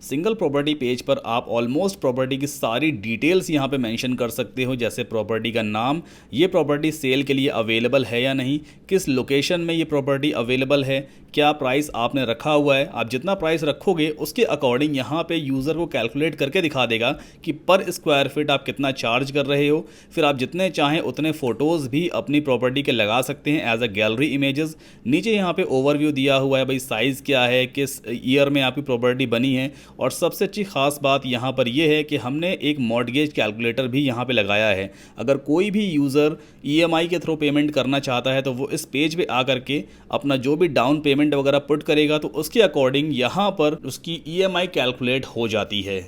Single property page पर आप almost property की सारी डिटेल्स यहाँ पे मेंशन कर सकते हो, जैसे प्रॉपर्टी का नाम, ये प्रॉपर्टी सेल के लिए अवेलेबल है या नहीं, किस लोकेशन में ये प्रॉपर्टी अवेलेबल है, क्या प्राइस आपने रखा हुआ है। आप जितना प्राइस रखोगे उसके अकॉर्डिंग यहाँ पे यूज़र को कैलकुलेट करके दिखा देगा कि पर स्क्वायर फीट आप कितना चार्ज कर रहे हो। फिर आप जितने चाहें उतने फ़ोटोज़ भी अपनी प्रॉपर्टी के लगा सकते हैं एज अ गैलरी इमेजेस। नीचे यहाँ पे ओवरव्यू दिया हुआ है, भाई साइज़ क्या है, किस ईयर में आपकी प्रॉपर्टी बनी है। और सबसे अच्छी खास बात यहाँ पर यह है कि हमने एक मॉर्टगेज कैलकुलेटर भी यहाँ पे लगाया है। अगर कोई भी यूज़र ईएमआई के थ्रू पेमेंट करना चाहता है तो वो इस पेज पे आकर के अपना जो भी डाउन पेमेंट वगैरह पुट करेगा तो उसके अकॉर्डिंग यहाँ पर उसकी ईएमआई कैलकुलेट हो जाती है।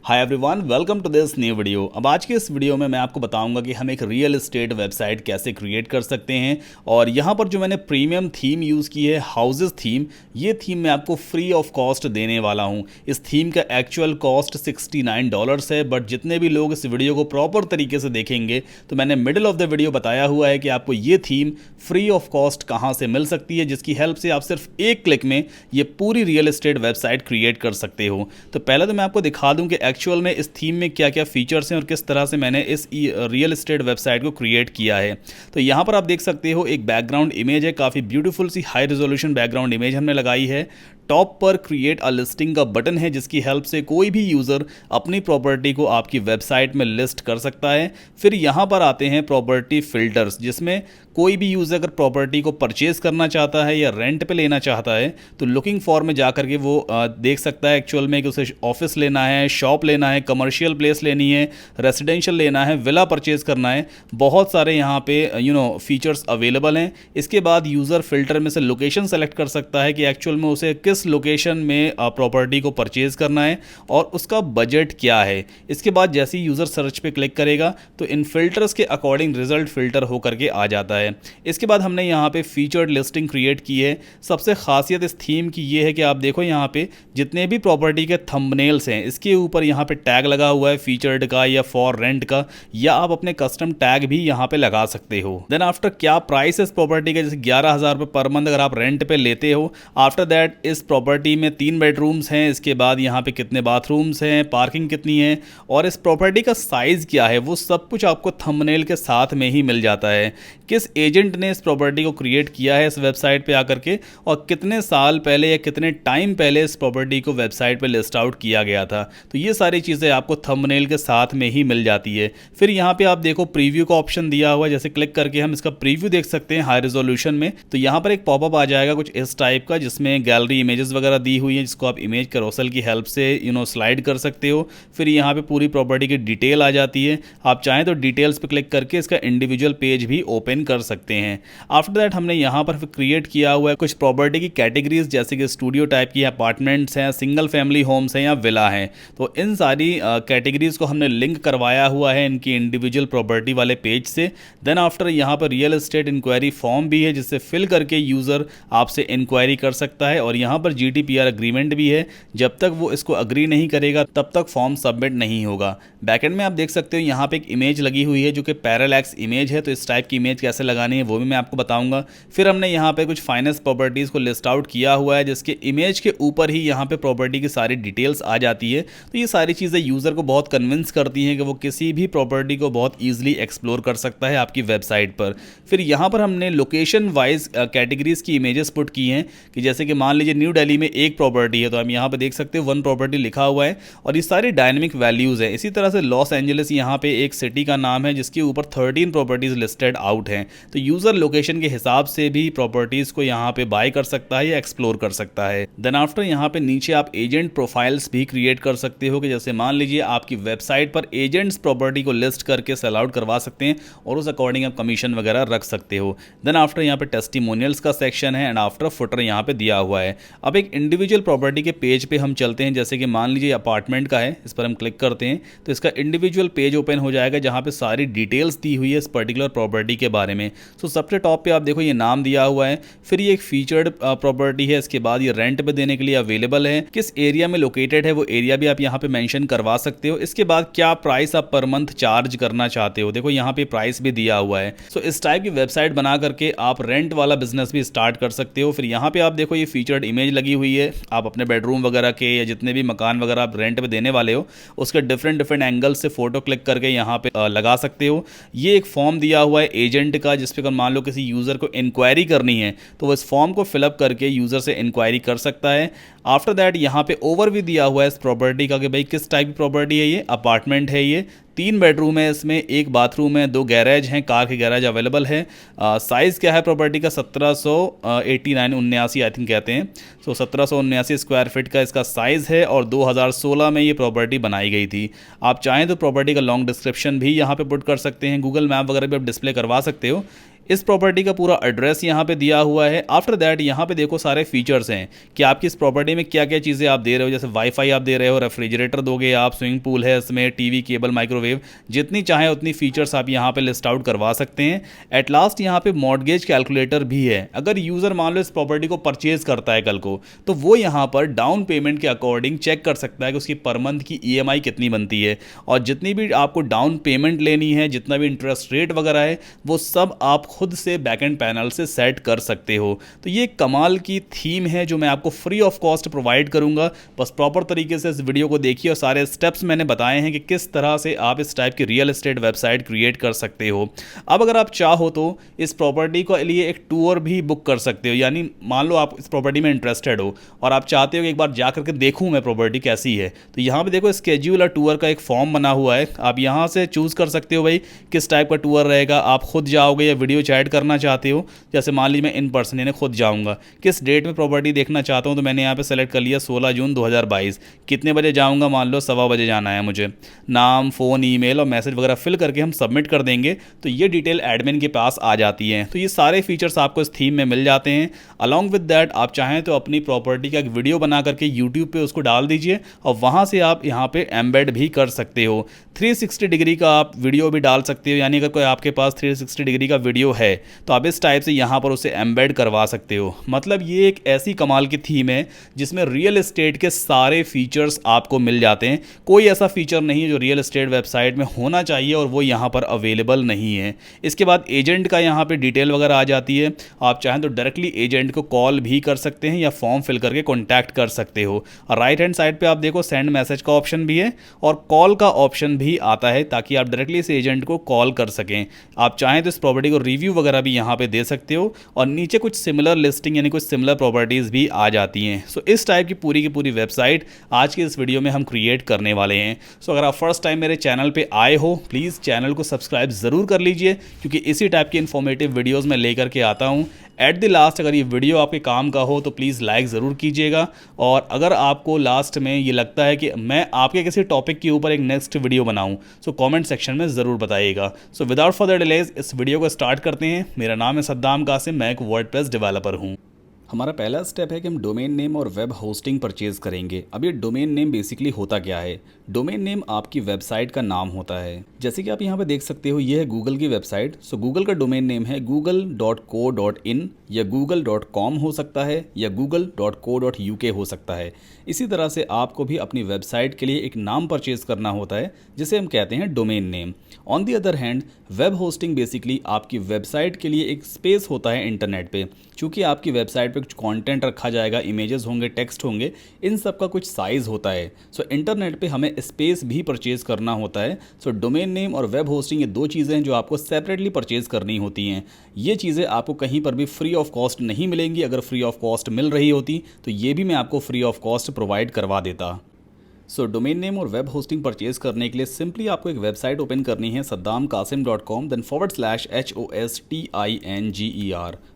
Hi everyone, welcome to this new video. अब आज के इस वीडियो में मैं आपको बताऊंगा कि हम एक रियल एस्टेट वेबसाइट कैसे क्रिएट कर सकते हैं। और यहाँ पर जो मैंने प्रीमियम थीम यूज़ की है, हाउसेस थीम, ये थीम मैं आपको फ्री ऑफ कॉस्ट देने वाला हूँ। इस थीम का एक्चुअल कॉस्ट $69 है, बट जितने भी लोग इस वीडियो को प्रॉपर तरीके से देखेंगे तो मैंने मिडिल ऑफ द वीडियो बताया हुआ है कि आपको ये थीम फ्री ऑफ कॉस्ट कहाँ से मिल सकती है, जिसकी हेल्प से आप सिर्फ एक क्लिक में ये पूरी रियल एस्टेट वेबसाइट क्रिएट कर सकते हो। तो पहले तो मैं आपको दिखा दूँ कि एक्चुअल में इस थीम में क्या क्या फीचर्स हैं और किस तरह से मैंने इस रियल एस्टेट वेबसाइट को क्रिएट किया है। तो यहाँ पर आप देख सकते हो एक बैकग्राउंड इमेज है, काफ़ी ब्यूटीफुल सी हाई रेजोल्यूशन बैकग्राउंड इमेज हमने लगाई है। टॉप पर क्रिएट अ लिस्टिंग का बटन है, जिसकी हेल्प से कोई भी यूज़र अपनी प्रॉपर्टी को आपकी वेबसाइट में लिस्ट कर सकता है। फिर यहाँ पर आते हैं प्रॉपर्टी फिल्टर्स, जिसमें कोई भी यूज़र अगर प्रॉपर्टी को परचेज करना चाहता है या रेंट पे लेना चाहता है तो लुकिंग फॉर में जा करके वो देख सकता है एक्चुअल में कि उसे ऑफिस लेना है, शॉप लेना है, कमर्शियल प्लेस लेनी है, रेसिडेंशियल लेना है, विला परचेज करना है। बहुत सारे यहाँ पे फीचर्स अवेलेबल हैं। इसके बाद यूज़र फिल्टर में से लोकेशन सेलेक्ट कर सकता है कि एक्चुअल में उसे किस लोकेशन में प्रॉपर्टी को परचेज करना है और उसका बजट क्या है। इसके बाद जैसे ही यूज़र सर्च पे क्लिक करेगा तो इन फिल्टर्स के अकॉर्डिंग रिजल्ट फिल्टर होकर के आ जाता है। इसके बाद हमने यहाँ पे फीचर्ड लिस्टिंग क्रिएट की है। सबसे खासियत इस थीम की ये है कि आप देखो यहाँ पे जितने भी प्रॉपर्टी के थंबनेल्स हैं इसके ऊपर यहाँ पे टैग लगा हुआ है फीचर्ड का या फॉर रेंट का, या आप अपने कस्टम टैग भी यहाँ पे लगा सकते हो। देन आफ्टर क्या प्राइस है इस प्रॉपर्टी का, जैसे 11,000 रुपये पर मंथ अगर आप रेंट पे लेते हो। आफ्टर दैट इस प्रॉपर्टी में 3 बेडरूम्स हैं, इसके बाद यहाँ पे कितने बाथरूम्स हैं, पार्किंग कितनी है और इस प्रॉपर्टी का साइज़ क्या है, वो सब कुछ आपको थंबनेल के साथ में ही मिल जाता है। किस एजेंट ने इस प्रॉपर्टी को क्रिएट किया है इस वेबसाइट पे आकर के और कितने साल पहले या कितने टाइम पहले इस प्रॉपर्टी को वेबसाइट पे लिस्ट आउट किया गया था, तो ये सारी चीज़ें आपको थंबनेल के साथ में ही मिल जाती है। फिर यहाँ पे आप देखो प्रीव्यू का ऑप्शन दिया हुआ है, जैसे क्लिक करके हम इसका प्रीव्यू देख सकते हैं हाई रेजोल्यूशन में। तो यहाँ पर एक पॉपअप आ जाएगा कुछ इस टाइप का, जिसमें गैलरी इमेजेस वगैरह दी हुई है, जिसको आप इमेज कैरोसेल की हेल्प से स्लाइड कर सकते हो। फिर यहाँ पे पूरी प्रॉपर्टी की डिटेल आ जाती है। आप चाहें तो डिटेल्स पे क्लिक करके इसका इंडिविजुअल पेज भी ओपन कर सकते हैं। आफ्टर दैट हमने यहाँ पर क्रिएट किया हुआ है कुछ प्रॉपर्टी की कैटेगरीज, जैसे कि स्टूडियो टाइप की अपार्टमेंट्स हैं, सिंगल फैमिली होम्स हैं या विला हैं। तो इन सारी कैटेगरीज को हमने लिंक करवाया हुआ है इनकी इंडिविजुअल प्रॉपर्टी वाले पेज से। देन आफ्टर यहाँ पर रियल एस्टेट इंक्वायरी फॉर्म भी है, जिससे फिल करके यूज़र आपसे इंक्वायरी कर सकता है। और यहाँ पर GDPR अग्रीमेंट भी है, जब तक वो इसको अग्री नहीं करेगा तब तक फॉर्म सबमिट नहीं होगा। बैकएंड में आप देख सकते हो यहाँ पे एक इमेज लगी हुई है जो कि पैरालैक्स इमेज है, तो इस टाइप की इमेज कैसे लगानी है वो भी मैं आपको बताऊंगा। फिर हमने यहाँ पे कुछ फाइनेंस प्रॉपर्टीज़ को लिस्ट आउट किया हुआ है, जिसके इमेज के ऊपर ही यहाँ पे प्रॉपर्टी की सारी डिटेल्स आ जाती है। तो ये सारी चीज़ें यूज़र को बहुत कन्विंस करती हैं कि वो किसी भी प्रॉपर्टी को बहुत ईजिली एक्सप्लोर कर सकता है आपकी वेबसाइट पर। फिर यहाँ पर हमने लोकेशन वाइज कैटेगरीज की इमेजेस पुट की हैं, कि जैसे कि मान लीजिए न्यू दिल्ली में एक प्रॉपर्टी है तो हम यहाँ पर देख सकते हो 1 प्रॉपर्टी लिखा हुआ है और ये सारी डायनेमिक वैल्यूज़ हैं। इसी तरह से लॉस एंजलिस यहाँ पे एक सिटी का नाम है जिसके ऊपर 13 प्रॉपर्टीज़ लिस्टेड आउट हैं। तो यूज़र लोकेशन के हिसाब से भी प्रॉपर्टीज़ को यहाँ पे बाय कर सकता है या एक्सप्लोर कर सकता है। देन आफ्टर यहाँ पे नीचे आप एजेंट प्रोफाइल्स भी क्रिएट कर सकते हो, कि जैसे मान लीजिए आपकी वेबसाइट पर एजेंट्स प्रॉपर्टी को लिस्ट करके सेल आउट करवा सकते हैं और उस अकॉर्डिंग आप कमीशन वगैरह रख सकते हो। देन आफ्टर यहाँ पे टेस्टिमोनियल्स का सेक्शन है एंड आफ्टर फुटर यहाँ पे दिया हुआ है। अब एक इंडिविजुअल प्रॉपर्टी के पेज पे हम चलते हैं, जैसे कि मान लीजिए अपार्टमेंट का है, इस पर हम क्लिक करते हैं तो इसका इंडिविजुअल पेज ओपन हो जाएगा जहाँ पे सारी डिटेल्स दी हुई है इस पर्टिकुलर प्रॉपर्टी के बारे में। सो सबसे टॉप पे आप देखो ये नाम दिया हुआ है, फिर ये एक फीचर्ड प्रॉपर्टी है, इसके बाद ये रेंट पे देने के लिए अवेलेबल है, किस एरिया में लोकेटेड है वो एरिया भी आप यहाँ पे मेंशन करवा सकते हो। इसके बाद क्या प्राइस आप पर मंथ चार्ज करना चाहते हो, देखो यहाँ पे प्राइस भी दिया हुआ है। सो इस टाइप की वेबसाइट बना करके आप रेंट वाला बिजनेस भी स्टार्ट कर सकते हो। फिर यहाँ पे आप देखो ये फीचर्ड इमेज लगी हुई है, आप अपने बेडरूम वगैरह के या जितने भी मकान वगैरह आप रेंट पे देने वाले हो उसके डिफरेंट डिफरेंट एंगल से फोटो क्लिक करके यहाँ पे लगा सकते हो। ये एक फॉर्म दिया हुआ है एजेंट का, जिसपे मान लो किसी यूज़र को इंक्वायरी करनी है तो वो इस फॉर्म को फिलअप करके यूज़र से इंक्वायरी कर सकता है। आफ्टर दैट यहाँ पे ओवरव्यू दिया हुआ है इस प्रॉपर्टी का कि भाई किस टाइप की प्रॉपर्टी है, ये अपार्टमेंट है, ये 3 बेडरूम है, इसमें 1 बाथरूम है, 2 गैरेज हैं, कार के गैरेज अवेलेबल है। साइज़ क्या है प्रॉपर्टी का, 1789 आई थिंक कहते हैं। सो 1779 स्क्वायर फीट का इसका साइज़ है और 2016 में ये प्रॉपर्टी बनाई गई थी। आप चाहें तो प्रॉपर्टी का लॉन्ग डिस्क्रिप्शन भी यहाँ पे पुट कर सकते हैं, गूगल मैप वगैरह भी आप डिस्प्ले करवा सकते हो। इस प्रॉपर्टी का पूरा एड्रेस यहाँ पे दिया हुआ है। आफ्टर दैट यहाँ पे देखो सारे फीचर्स हैं कि आपकी इस प्रॉपर्टी में क्या क्या चीज़ें आप दे रहे हो, जैसे वाईफाई आप दे रहे हो, रेफ्रिजरेटर दोगे आप, स्विमिंग पूल है इसमें, टीवी, केबल, माइक्रोवेव, जितनी चाहें उतनी फीचर्स आप यहाँ पे लिस्ट आउट करवा सकते हैं। एट लास्ट यहाँ पे मॉर्गेज कैलकुलेटर भी है। अगर यूज़र मान लो इस प्रॉपर्टी को परचेज करता है कल को, तो वो यहाँ पर डाउन पेमेंट के अकॉर्डिंग चेक कर सकता है कि उसकी पर मंथ की EMI कितनी बनती है, और जितनी भी आपको डाउन पेमेंट लेनी है, जितना भी इंटरेस्ट रेट वगैरह है, वो सब आप खुद से बैकएंड पैनल से सेट कर सकते हो। तो ये कमाल की थीम है जो मैं आपको फ्री ऑफ कॉस्ट प्रोवाइड करूंगा। बस प्रॉपर तरीके से इस वीडियो को देखिए और सारे स्टेप्स मैंने बताए हैं कि किस तरह से आप इस टाइप की रियल एस्टेट वेबसाइट क्रिएट कर सकते हो। अब अगर आप चाहो तो इस प्रॉपर्टी के लिए एक टूर भी बुक कर सकते हो, यानी मान लो आप इस प्रॉपर्टी में इंटरेस्टेड हो और आप चाहते हो कि एक बार जा करके देखूं मैं प्रॉपर्टी कैसी है, तो यहाँ पे देखो स्केड्यूल टूर का एक फॉर्म बना हुआ है। आप यहाँ से चूज कर सकते हो भाई किस टाइप का टूर रहेगा, आप खुद जाओगे या वीडियो चैट करना चाहते हो। जैसे मान लीजिए मैं इन पर्सन यानी खुद जाऊंगा, किस डेट में प्रॉपर्टी देखना चाहता हूं तो मैंने यहाँ पे सेलेक्ट कर लिया 16 जून 2022। कितने बजे जाऊंगा, मान लो 1:15 बजे जाना है मुझे। नाम, फ़ोन, ईमेल और मैसेज वगैरह फिल करके हम सबमिट कर देंगे तो ये डिटेल एडमिन के पास आ जाती है। तो ये सारे फीचर्स आपको इस थीम में मिल जाते हैं। अलॉन्ग विद दैट आप चाहें तो अपनी प्रॉपर्टी का एक वीडियो बना करके यूट्यूब पे उसको डाल दीजिए और वहाँ से आप यहाँ पे एम्बेड भी कर सकते हो। 360 डिग्री का आप वीडियो भी डाल सकते हो, यानी अगर कोई आपके पास 360 डिग्री का वीडियो है तो आप इस टाइप से यहाँ पर उसे एम्बेड करवा सकते हो। मतलब ये एक ऐसी कमाल की थीम है जिसमें रियल एस्टेट के सारे फीचर्स आपको मिल जाते हैं। कोई ऐसा फीचर नहीं है जो रियल एस्टेट वेबसाइट में होना चाहिए और वो यहाँ पर अवेलेबल नहीं है। इसके बाद एजेंट का यहाँ पे डिटेल वगैरह आ जाती है। आप चाहें तो डायरेक्टली एजेंट को कॉल भी कर सकते हैं या फॉर्म फिल करके कॉन्टैक्ट कर सकते हो। और राइट हैंड साइड पर आप देखो सेंड मैसेज का ऑप्शन भी है और कॉल का ऑप्शन भी आता है ताकि आप डायरेक्टली इस एजेंट को कॉल कर सकें। आप चाहें तो इस प्रॉपर्टी को रिव्यू वगैरह भी यहाँ पे दे सकते हो और नीचे कुछ सिमिलर लिस्टिंग यानी कुछ सिमिलर प्रॉपर्टीज भी आ जाती हैं। सो इस टाइप की पूरी वेबसाइट आज के इस वीडियो में हम क्रिएट करने वाले हैं। सो अगर आप फर्स्ट टाइम मेरे चैनल पे आए हो प्लीज़ चैनल को सब्सक्राइब ज़रूर कर लीजिए, क्योंकि इसी टाइप की इन्फॉर्मेटिव वीडियोज़ मैं लेकर के आता हूँ। एट द लास्ट अगर ये वीडियो आपके काम का हो तो प्लीज़ लाइक ज़रूर कीजिएगा, और अगर आपको लास्ट में ये लगता है कि मैं आपके किसी टॉपिक के ऊपर एक नेक्स्ट वीडियो बनाऊं सो कमेंट सेक्शन में ज़रूर बताइएगा। सो विदाउट फर्दर डिलेज इस वीडियो को स्टार्ट करते हैं। मेरा नाम है सद्दाम कासिम, मैं एक वर्डप्रेस डेवलपर हूँ। हमारा पहला स्टेप है कि हम डोमेन नेम और वेब होस्टिंग परचेज करेंगे। अब ये डोमेन नेम बेसिकली होता क्या है? डोमेन नेम आपकी वेबसाइट का नाम होता है। जैसे कि आप यहाँ पे देख सकते हो ये है गूगल की वेबसाइट। सो गूगल का डोमेन नेम है google.co.in या google.com हो सकता है या google.co.uk हो सकता है। इसी तरह से आपको भी अपनी वेबसाइट के लिए एक नाम परचेज करना होता है जिसे हम कहते हैं domain name. On the other hand web hosting basically आपकी वेबसाइट के लिए एक स्पेस होता है इंटरनेट पे। चूँकि आपकी वेबसाइट पे कुछ कंटेंट रखा जाएगा, इमेजेस होंगे, टेक्स्ट होंगे, इन सब का कुछ साइज़ होता है। सो इंटरनेट पे हमें स्पेस भी परचेज करना होता है। सो डोमेन नेम और वेब होस्टिंग ये दो चीज़ें हैं जो आपको सेपरेटली परचेज करनी होती हैं। ये चीज़ें आपको कहीं पर भी फ्री ऑफ कॉस्ट नहीं मिलेंगी। अगर फ्री ऑफ कॉस्ट मिल रही होती तो ये भी मैं आपको फ्री ऑफ कॉस्ट प्रोवाइड करवा देता। सो डोमेन नेम और वेब होस्टिंग परचेज करने के लिए सिंपली आपको एक वेबसाइट ओपन करनी है saddamkasim.com, देन /HOSTINGER।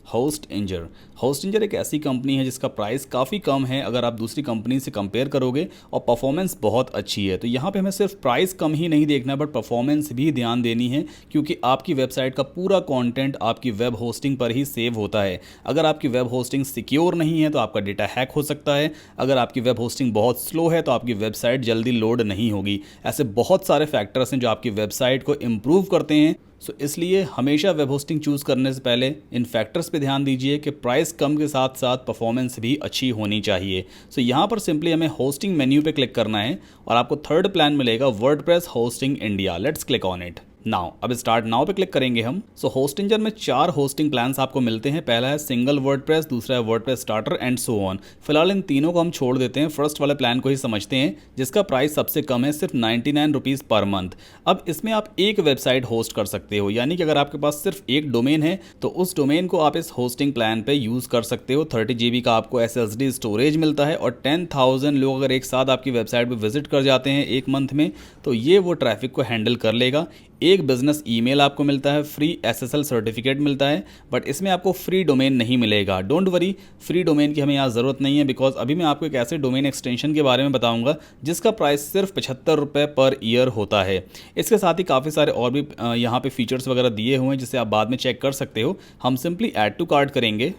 होस्ट इंजर एक ऐसी कंपनी है जिसका प्राइस काफ़ी कम है अगर आप दूसरी कंपनी से कंपेयर करोगे, और परफॉर्मेंस बहुत अच्छी है। तो यहाँ पे हमें सिर्फ प्राइस कम ही नहीं देखना बट परफॉर्मेंस भी ध्यान देनी है, क्योंकि आपकी वेबसाइट का पूरा कंटेंट आपकी वेब होस्टिंग पर ही सेव होता है। अगर आपकी वेब होस्टिंग सिक्योर नहीं है तो आपका डेटा हैक हो सकता है। अगर आपकी वेब होस्टिंग बहुत स्लो है तो आपकी वेबसाइट जल्दी लोड नहीं होगी। ऐसे बहुत सारे फैक्टर्स हैं जो आपकी वेबसाइट को इम्प्रूव करते हैं। इसलिए हमेशा वेब होस्टिंग चूज़ करने से पहले इन फैक्टर्स पे ध्यान दीजिए कि प्राइस कम के साथ साथ परफॉर्मेंस भी अच्छी होनी चाहिए। यहाँ पर सिंपली हमें होस्टिंग मेन्यू पे क्लिक करना है और आपको थर्ड प्लान मिलेगा WordPress hosting India. Let's click on it now. अब स्टार्ट नाउ पे क्लिक करेंगे हम। होस्टिंजर में 4 होस्टिंग प्लान्स आपको मिलते हैं। पहला है सिंगल वर्डप्रेस, दूसरा है WordPress starter and so on. फिलहाल इन तीनों को हम छोड़ देते हैं, फर्स्ट वाले प्लान को ही समझते हैं जिसका प्राइस सबसे कम है, सिर्फ 99 रुपीज़ पर मंथ। अब इसमें आप एक वेबसाइट होस्ट कर सकते हो, यानी कि अगर आपके पास सिर्फ एक डोमेन है तो उस डोमेन को आप इस होस्टिंग प्लान पे यूज़ कर सकते हो। 30 GB का आपको SSD स्टोरेज मिलता है और 10,000 लोग अगर एक साथ आपकी वेबसाइट पर विजिट कर जाते हैं एक मंथ में तो ये वो ट्रैफिक को हैंडल कर लेगा। एक बिजनेस ईमेल आपको मिलता है, फ्री SSL सर्टिफिकेट मिलता है, बट इसमें आपको फ्री डोमेन नहीं मिलेगा। डोंट वरी, फ्री डोमेन की हमें यहाँ ज़रूरत नहीं है, बिकॉज अभी मैं आपको एक ऐसे डोमेन एक्सटेंशन के बारे में बताऊंगा जिसका प्राइस सिर्फ 75 रुपये पर ईयर होता है। इसके साथ ही काफ़ी सारे और भी यहाँ पे फीचर्स वगैरह दिए हुए हैं जिसे आप बाद में चेक कर सकते हो। हम सिंपली ऐड टू कार्ट करेंगे।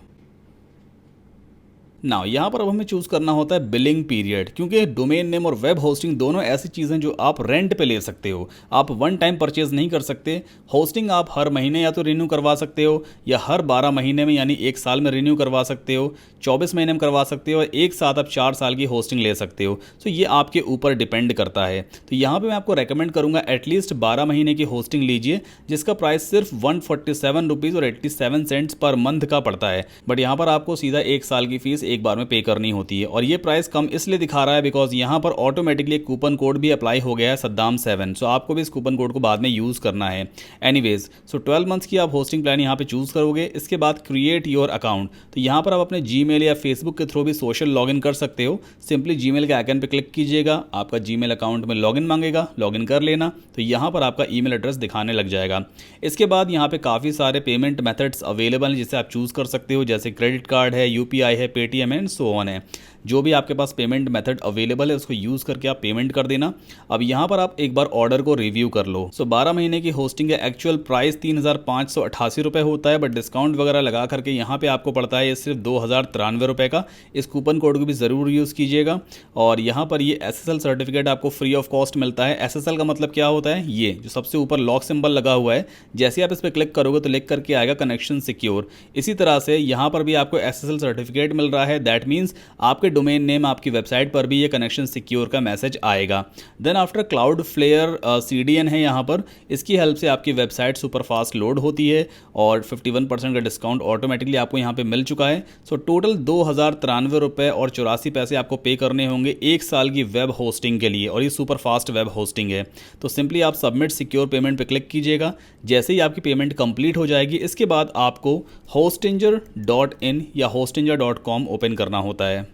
ना यहाँ पर अब हमें चूज़ करना होता है बिलिंग पीरियड, क्योंकि डोमेन नेम और वेब होस्टिंग दोनों ऐसी चीज़ें जो आप रेंट पे ले सकते हो, आप वन टाइम परचेज नहीं कर सकते। होस्टिंग आप हर महीने या तो रिन्यू करवा सकते हो या हर 12 महीने में यानी एक साल में रिन्यू करवा सकते हो, 24 महीने में करवा सकते हो, और एक साथ आप 4 साल की होस्टिंग ले सकते हो। ये आपके ऊपर डिपेंड करता है। तो यहाँ पर मैं आपको रेकमेंड करूँगा एटलीस्ट 12 महीने की होस्टिंग लीजिए जिसका प्राइस सिर्फ 147 रुपीज़ और 87 सेंट्स पर मंथ का पड़ता है। बट यहाँ पर आपको सीधा एक साल की फीस एक बार में पे करनी होती है, और ये प्राइस कम इसलिए दिखा रहा है बिकॉज यहाँ पर ऑटोमेटिकली एक कूपन कोड भी अप्लाई हो गया है सद्दाम 7। आपको भी इस कूपन कोड को बाद में यूज़ करना है। एनीवेज 12 मंथ्स की आप होस्टिंग प्लान यहाँ पे चूज़ करोगे। इसके बाद क्रिएट योर अकाउंट, तो यहाँ पर आप अपने जीमेल या फेसबुक के थ्रू भी सोशल लॉगिन कर सकते हो। सिंपली जीमेल के आइकन पे क्लिक कीजिएगा, आपका जीमेल अकाउंट में लॉगिन मांगेगा, लॉगिन कर लेना, तो यहाँ पर आपका ईमेल एड्रेस दिखाने लग जाएगा। इसके बाद यहाँ पे काफ़ी सारे पेमेंट मेथड्स अवेलेबल हैं जिसे आप चूज़ कर सकते हो, जैसे क्रेडिट कार्ड है, UPI है, पेटीएम एंड सो ऑन है। जो भी आपके पास पेमेंट मेथड अवेलेबल है उसको यूज़ करके आप पेमेंट कर देना। अब यहाँ पर आप एक बार ऑर्डर को रिव्यू कर लो। 12 महीने की होस्टिंग का एक्चुअल प्राइस 3,588 रुपये होता है, बट डिस्काउंट वगैरह लगा करके यहाँ पे आपको पड़ता है ये सिर्फ 2,093 रुपये का। इस कूपन कोड को भी ज़रूर यूज़ कीजिएगा। और यहाँ पर ये SSL सर्टिफिकेट आपको फ्री ऑफ कॉस्ट मिलता है। SSL का मतलब क्या होता है, ये जो सबसे ऊपर लॉक सिंबल लगा हुआ है, जैसे आप इस पर क्लिक करोगे तो लिख करके आएगा कनेक्शन सिक्योर। इसी तरह से यहाँ पर भी आपको SSL सर्टिफिकेट मिल रहा है। दैट मीन्स आपके डोमेन नेम आपकी वेबसाइट पर भी ये कनेक्शन सिक्योर का मैसेज आएगा। देन आफ्टर क्लाउडफ्लेयर CDN है यहाँ पर, इसकी हेल्प से आपकी वेबसाइट सुपर फास्ट लोड होती है और 51% का डिस्काउंट ऑटोमेटिकली आपको यहाँ पे मिल चुका है। टोटल 2,093 रुपये और 84 पैसे आपको पे करने होंगे एक साल की वेब होस्टिंग के लिए, और ये सुपर फास्ट वेब होस्टिंग है। तो सिंपली आप सबमिट सिक्योर पेमेंट पे क्लिक कीजिएगा। जैसे ही आपकी पेमेंट कंप्लीट हो जाएगी इसके बाद आपको hostinger.in या hostinger.com ओपन करना होता है।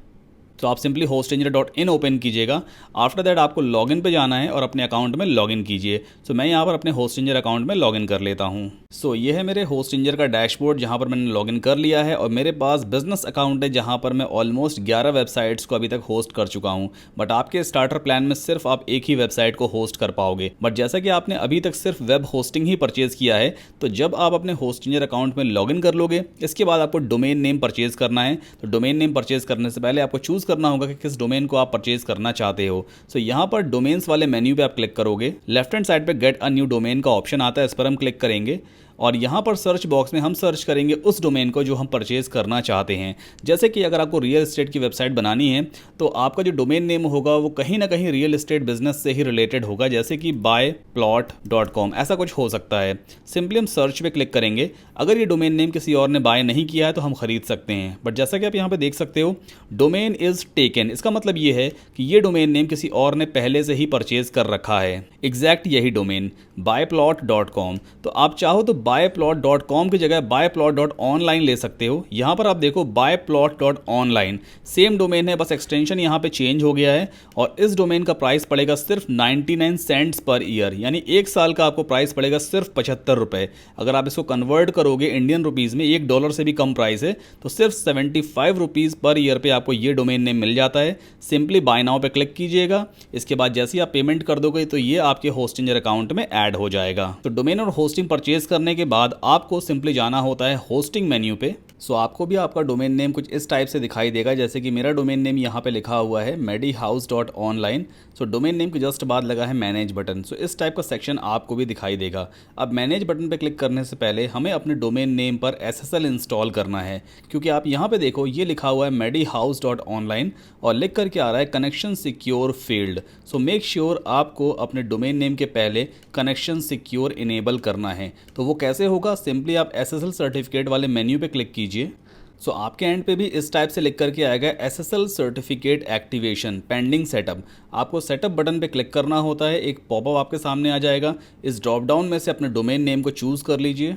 तो आप सिंपली hostinger.in ओपन कीजिएगा। आफ्टर दैट आपको लॉगिन पे जाना है और अपने अकाउंट में लॉगिन कीजिए। मैं यहाँ पर अपने होस्टिंजर अकाउंट में लॉगिन कर लेता हूँ। ये है मेरे होस्टिंजर का डैशबोर्ड जहाँ पर मैंने लॉगिन कर लिया है, और मेरे पास बिजनेस अकाउंट है जहाँ पर मैं ऑलमोस्ट 11 वेबसाइट्स को अभी तक होस्ट कर चुका हूँ। बट आपके स्टार्टर प्लान में सिर्फ आप एक ही वेबसाइट को होस्ट कर पाओगे। बट जैसा कि आपने अभी तक सिर्फ वेब होस्टिंग ही परचेज किया है, तो जब आप अपने होस्टिंजर अकाउंट में लॉगिन कर लोगे इसके बाद आपको डोमेन नेम परचेज करना है। तो डोमेन नेम परचेज करने से पहले आपको चूज करना होगा कि किस डोमेन को आप परचेज करना चाहते हो। यहाँ पर डोमेन्स वाले मेन्यू पे आप क्लिक करोगे, लेफ्ट हैंड साइड पे गेट अ न्यू डोमेन का ऑप्शन आता है, इस पर हम क्लिक करेंगे और यहाँ पर सर्च बॉक्स में हम सर्च करेंगे उस डोमेन को जो हम परचेज करना चाहते हैं। जैसे कि अगर आपको रियल एस्टेट की वेबसाइट बनानी है तो आपका जो डोमेन नेम होगा वो कहीं ना कहीं रियल एस्टेट बिजनेस से ही रिलेटेड होगा, जैसे कि buyplot.com ऐसा कुछ हो सकता है। सिंपली हम सर्च पे क्लिक करेंगे। अगर ये डोमेन नेम किसी और ने बाय नहीं किया है तो हम खरीद सकते हैं, बट जैसा कि आप यहाँ पे देख सकते हो डोमेन इज टेकन, इसका मतलब ये है कि ये डोमेन नेम किसी और ने पहले से ही परचेज कर रखा है। एग्जैक्ट यही डोमेन buyplot.com। तो आप चाहो तो buyplot.com की जगह buyplot.online ले सकते हो। यहाँ पर आप देखो buyplot.online सेम डोमेन है, बस एक्सटेंशन यहाँ पे चेंज हो गया है और इस डोमेन का प्राइस पड़ेगा सिर्फ 99 सेंट्स पर ईयर, यानी एक साल का आपको प्राइस पड़ेगा सिर्फ 75 रुपये। अगर आप इसको कन्वर्ट करोगे इंडियन रुपीज़ में, $1 से भी कम प्राइस है, तो सिर्फ 75 रुपीज़ पर ईयर पे आपको ये डोमेन नेम मिल जाता है। सिंपली बाय नाउ पे क्लिक कीजिएगा। इसके बाद जैसे ही आप पेमेंट कर दोगे तो ये आपके होस्टिंजर अकाउंट में ऐड हो जाएगा। तो डोमेन और होस्टिंग परचेज करने के बाद आपको सिंपली जाना होता है होस्टिंग मेन्यू पे। सो आपको भी आपका डोमेन नेम कुछ इस टाइप से दिखाई देगा, जैसे कि मेरा डोमेन नेम यहाँ पे लिखा हुआ है medihouse.online। सो डोमेन नेम के जस्ट बाद लगा है मैनेज बटन। सो इस टाइप का सेक्शन आपको भी दिखाई देगा। अब मैनेज बटन पे क्लिक करने से पहले हमें अपने डोमेन नेम पर SSL इंस्टॉल करना है, क्योंकि आप यहाँ पे देखो ये लिखा हुआ है medihouse.online और लिख करके आ रहा है connection secure field. So make sure आपको अपने डोमेन नेम के पहले कनेक्शन सिक्योर इनेबल करना है। तो वो कैसे होगा, सिंपली आप SSL सर्टिफिकेट वाले मेन्यू पे क्लिक कीजिए। सो आपके एंड पे भी इस टाइप से लिख करके आएगा SSL certificate activation pending setup. आपको सेटअप बटन पे क्लिक करना होता है, एक पॉपअप आपके सामने आ जाएगा। इस ड्रॉप डाउन में से अपने डोमेन नेम को चूज़ कर लीजिए,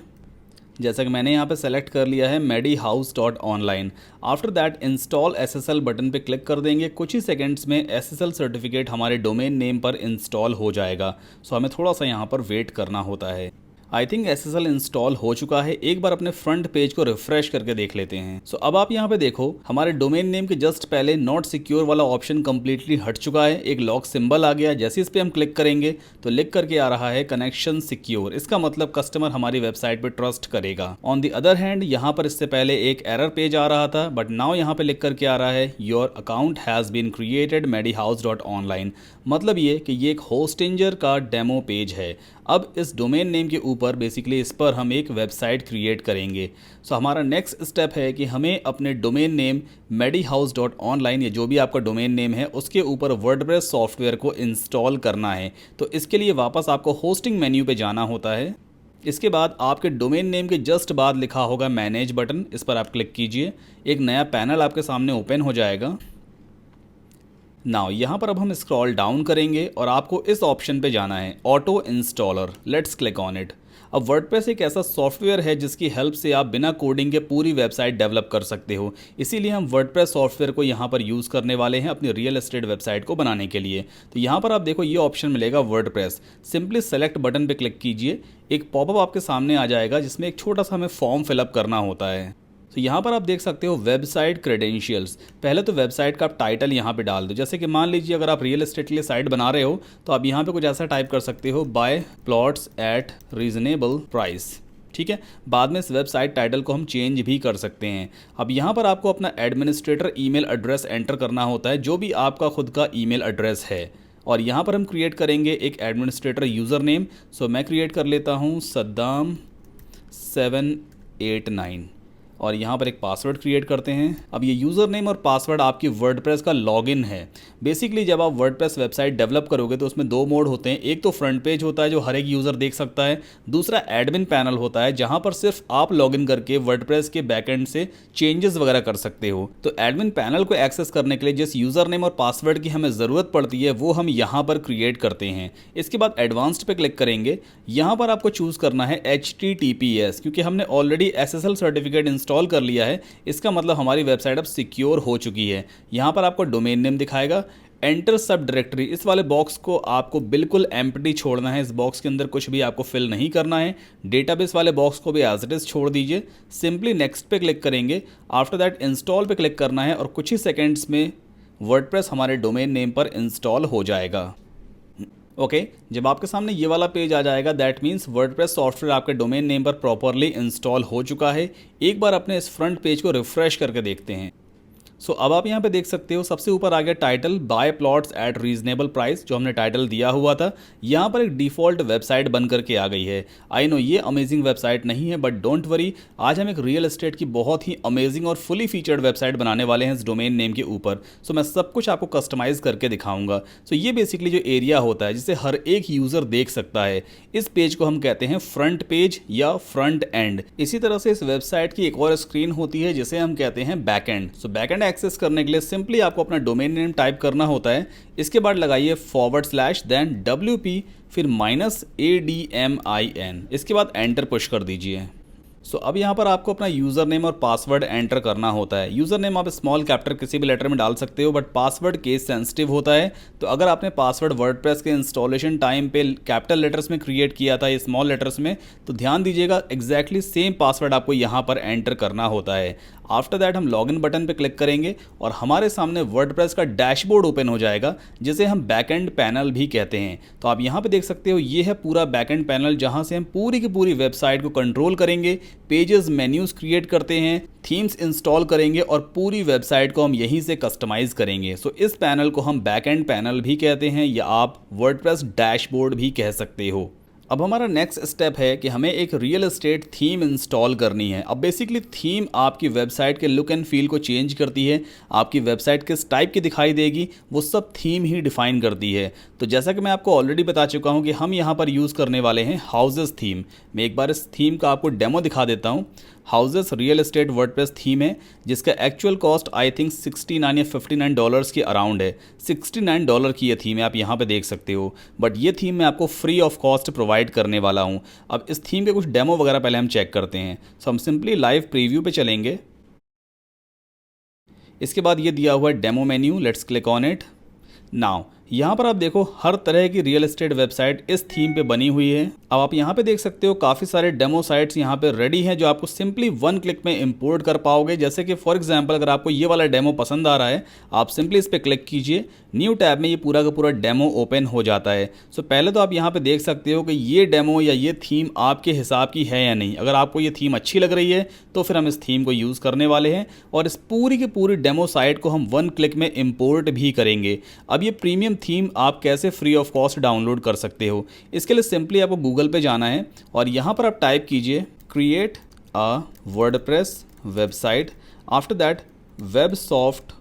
जैसा कि मैंने यहाँ पे सेलेक्ट कर लिया है medihouse.online। After that install SSL button पे क्लिक कर देंगे। कुछ ही सेकंड्स में SSL सर्टिफिकेट हमारे डोमेन नेम पर इंस्टॉल हो जाएगा। सो हमें थोड़ा सा यहाँ पर वेट करना होता है। आई थिंक SSL इंस्टॉल हो चुका है। एक बार अपने फ्रंट पेज को रिफ्रेश करके देख लेते हैं। सो अब आप यहाँ पे देखो हमारे डोमेन नेम के जस्ट पहले नॉट सिक्योर वाला ऑप्शन कंप्लीटली हट चुका है, एक लॉक सिंबल आ गया। जैसे इस पर हम क्लिक करेंगे तो लिख करके आ रहा है कनेक्शन सिक्योर। इसका मतलब कस्टमर हमारी वेबसाइट पर ट्रस्ट करेगा। ऑन द अदर हैंड यहाँ पर इससे पहले एक एरर पेज आ रहा था, बट नाउ यहाँ पे लिख करके आ रहा है your account has been created medihouse.online। मतलब ये कि ये एक होस्टिंजर का डेमो पेज है। अब इस डोमेन नेम के ऊपर बेसिकली इस पर हम एक वेबसाइट क्रिएट करेंगे। सो हमारा नेक्स्ट स्टेप है कि हमें अपने डोमेन नेम medihouse.online या जो भी आपका डोमेन नेम है उसके ऊपर वर्डप्रेस सॉफ्टवेयर को इंस्टॉल करना है। तो इसके लिए वापस आपको होस्टिंग मेन्यू पे जाना होता है। इसके बाद आपके डोमेन नेम के जस्ट बाद लिखा होगा मैनेज बटन, इस पर आप क्लिक कीजिए। एक नया पैनल आपके सामने ओपन हो जाएगा। नाउ यहाँ पर अब हम स्क्रॉल डाउन करेंगे और आपको इस ऑप्शन पे जाना है auto installer. Let's click on it. अब वर्डप्रेस एक ऐसा सॉफ्टवेयर है जिसकी हेल्प से आप बिना कोडिंग के पूरी वेबसाइट डेवलप कर सकते हो। इसीलिए हम वर्डप्रेस सॉफ्टवेयर को यहाँ पर यूज़ करने वाले हैं अपनी रियल एस्टेट वेबसाइट को बनाने के लिए। तो यहाँ पर आप देखो ये ऑप्शन मिलेगा वर्डप्रेस। सिंपली सेलेक्ट बटन पे क्लिक कीजिए। एक पॉपअप आपके सामने आ जाएगा जिसमें एक छोटा सा हमें फॉर्म फिलअप करना होता है। तो यहाँ पर आप देख सकते हो वेबसाइट क्रेडेंशियल्स। पहले तो वेबसाइट का आप टाइटल यहाँ पे डाल दो। जैसे कि मान लीजिए अगर आप रियल एस्टेट के लिए साइट बना रहे हो तो आप यहाँ पे कुछ ऐसा टाइप कर सकते हो, buy plots at reasonable price. ठीक है, बाद में इस वेबसाइट टाइटल को हम चेंज भी कर सकते हैं। अब यहाँ पर आपको अपना एडमिनिस्ट्रेटर ईमेल एड्रेस एंटर करना होता है, जो भी आपका खुद का ईमेल एड्रेस है। और यहाँ पर हम क्रिएट करेंगे एक एडमिनिस्ट्रेटर यूज़र नेम। सो मैं क्रिएट कर लेता हूँ सद्दाम 789 और यहाँ पर एक पासवर्ड क्रिएट करते हैं। अब ये यूज़र नेम और पासवर्ड आपकी वर्डप्रेस का लॉगिन है। बेसिकली जब आप वर्डप्रेस वेबसाइट डेवलप करोगे तो उसमें दो मोड होते हैं। एक तो फ्रंट पेज होता है जो हर एक यूज़र देख सकता है, दूसरा एडमिन पैनल होता है जहाँ पर सिर्फ आप लॉगिन करके वर्डप्रेस के बैकएंड से चेंजेस वगैरह कर सकते हो। तो एडमिन पैनल को एक्सेस करने के लिए जिस यूज़र नेम और पासवर्ड की हमें ज़रूरत पड़ती है वो हम यहाँ पर क्रिएट करते हैं। इसके बाद एडवांस्ड पे क्लिक करेंगे। यहाँ पर आपको चूज़ करना है HTTPS, क्योंकि हमने ऑलरेडी SSL सर्टिफिकेट इंस्टॉल कर लिया है। इसका मतलब हमारी वेबसाइट अब सिक्योर हो चुकी है। यहाँ पर आपको डोमेन नेम दिखाएगा। एंटर सब डायरेक्टरी, इस वाले बॉक्स को आपको बिल्कुल एम्प्टी छोड़ना है। इस बॉक्स के अंदर कुछ भी आपको फिल नहीं करना है। डेटाबेस वाले बॉक्स को भी एज इट इज छोड़ दीजिए। सिंपली नेक्स्ट पे क्लिक करेंगे। आफ्टर दैट इंस्टॉल पे क्लिक करना है और कुछ ही सेकेंड्स में वर्डप्रेस हमारे डोमेन नेम पर इंस्टॉल हो जाएगा। ओके, जब आपके सामने ये वाला पेज आ जाएगा दैट मीन्स वर्डप्रेस सॉफ्टवेयर आपके डोमेन नेम पर प्रॉपरली इंस्टॉल हो चुका है। एक बार अपने इस फ्रंट पेज को रिफ्रेश करके देखते हैं। सो अब आप यहाँ पे देख सकते हो सबसे ऊपर आ गया title by plots at reasonable price, जो हमने टाइटल दिया हुआ था। यहाँ पर एक डिफ़ॉल्ट वेबसाइट बन करके आ गई है। आई नो ये अमेजिंग वेबसाइट नहीं है, बट डोंट वरी, आज हम एक रियल एस्टेट की बहुत ही अमेजिंग और फुली फीचर्ड वेबसाइट बनाने वाले हैं इस डोमेन नेम के ऊपर। सो मैं सब कुछ आपको कस्टमाइज़ करके दिखाऊंगा। सो ये बेसिकली जो एरिया होता है जिसे हर एक यूज़र देख सकता है, इस पेज को हम कहते हैं फ्रंट पेज या फ्रंट एंड। इसी तरह से इस वेबसाइट की एक और स्क्रीन होती है जिसे हम कहते हैं back end. So back end access करने के लिए सिंपली आपको अपना डोमेन नेम टाइप करना होता है। इसके बाद लगाइए / देन WP फिर -ADMIN, इसके बाद एंटर पुश कर दीजिए। सो अब यहाँ पर आपको अपना यूज़र नेम और पासवर्ड एंटर करना होता है। यूज़र नेम आप स्मॉल कैपिटल किसी भी लेटर में डाल सकते हो, बट पासवर्ड केस सेंसिटिव होता है। तो अगर आपने पासवर्ड वर्डप्रेस के इंस्टॉलेशन टाइम पे कैपिटल लेटर्स में क्रिएट किया था या स्मॉल लेटर्स में, तो ध्यान दीजिएगा एग्जैक्टली सेम पासवर्ड आपको यहाँ पर एंटर करना होता है। आफ्टर दैट हम लॉगिन बटन पे क्लिक करेंगे और हमारे सामने वर्डप्रेस का डैशबोर्ड ओपन हो जाएगा, जिसे हम बैकएंड पैनल भी कहते हैं। तो आप यहाँ पे देख सकते हो, ये है पूरा बैकएंड पैनल, जहाँ से हम पूरी की पूरी वेबसाइट को कंट्रोल करेंगे, पेजेस मेन्यूज क्रिएट करते हैं, थीम्स इंस्टॉल करेंगे और पूरी वेबसाइट को हम यहीं से कस्टमाइज करेंगे। सो इस पैनल को हम बैकएंड पैनल भी कहते हैं, या आप वर्डप्रेस डैशबोर्ड भी कह सकते हो। अब हमारा नेक्स्ट स्टेप है कि हमें एक रियल एस्टेट थीम इंस्टॉल करनी है। अब बेसिकली थीम आपकी वेबसाइट के लुक एंड फील को चेंज करती है, आपकी वेबसाइट किस टाइप की दिखाई देगी वो सब थीम ही डिफाइन करती है। तो जैसा कि मैं आपको ऑलरेडी बता चुका हूं कि हम यहाँ पर यूज़ करने वाले हैं हाउसेस थीम। मैं एक बार इस थीम का आपको डेमो दिखा देता हूँ। Houses real estate WordPress theme है, जिसका एक्चुअल कॉस्ट आई थिंक $69 या $59 के अराउंड है। $69 की ये थीम है, आप यहाँ पे देख सकते हो। बट ये थीम मैं आपको फ्री ऑफ कॉस्ट प्रोवाइड करने वाला हूँ। अब इस थीम के कुछ डेमो वगैरह पहले हम चेक करते हैं। सो हम सिंपली लाइव प्रीव्यू पे चलेंगे। इसके बाद ये दिया हुआ है demo menu, let's click on it now. यहाँ पर आप देखो हर तरह की रियल एस्टेट वेबसाइट इस थीम पे बनी हुई है। अब आप यहाँ पे देख सकते हो काफ़ी सारे डेमो साइट्स यहाँ पे रेडी हैं, जो आपको सिंपली वन क्लिक में इंपोर्ट कर पाओगे। जैसे कि फॉर एग्जांपल अगर आपको ये वाला डेमो पसंद आ रहा है, आप सिंपली इस पर क्लिक कीजिए, न्यू टैब में ये पूरा का पूरा डेमो ओपन हो जाता है। सो पहले तो आप यहाँ पे देख सकते हो कि ये डेमो या ये थीम आपके हिसाब की है या नहीं। अगर आपको ये थीम अच्छी लग रही है तो फिर हम इस थीम को यूज़ करने वाले हैं, और इस पूरी की पूरी डेमो साइट को हम वन क्लिक में इंपोर्ट भी करेंगे। अब ये प्रीमियम थीम आप कैसे फ्री ऑफ कॉस्ट डाउनलोड कर सकते हो, इसके लिए सिंपली आपको गूगल पे जाना है और यहाँ पर आप टाइप कीजिए create a WordPress website, after that Websoft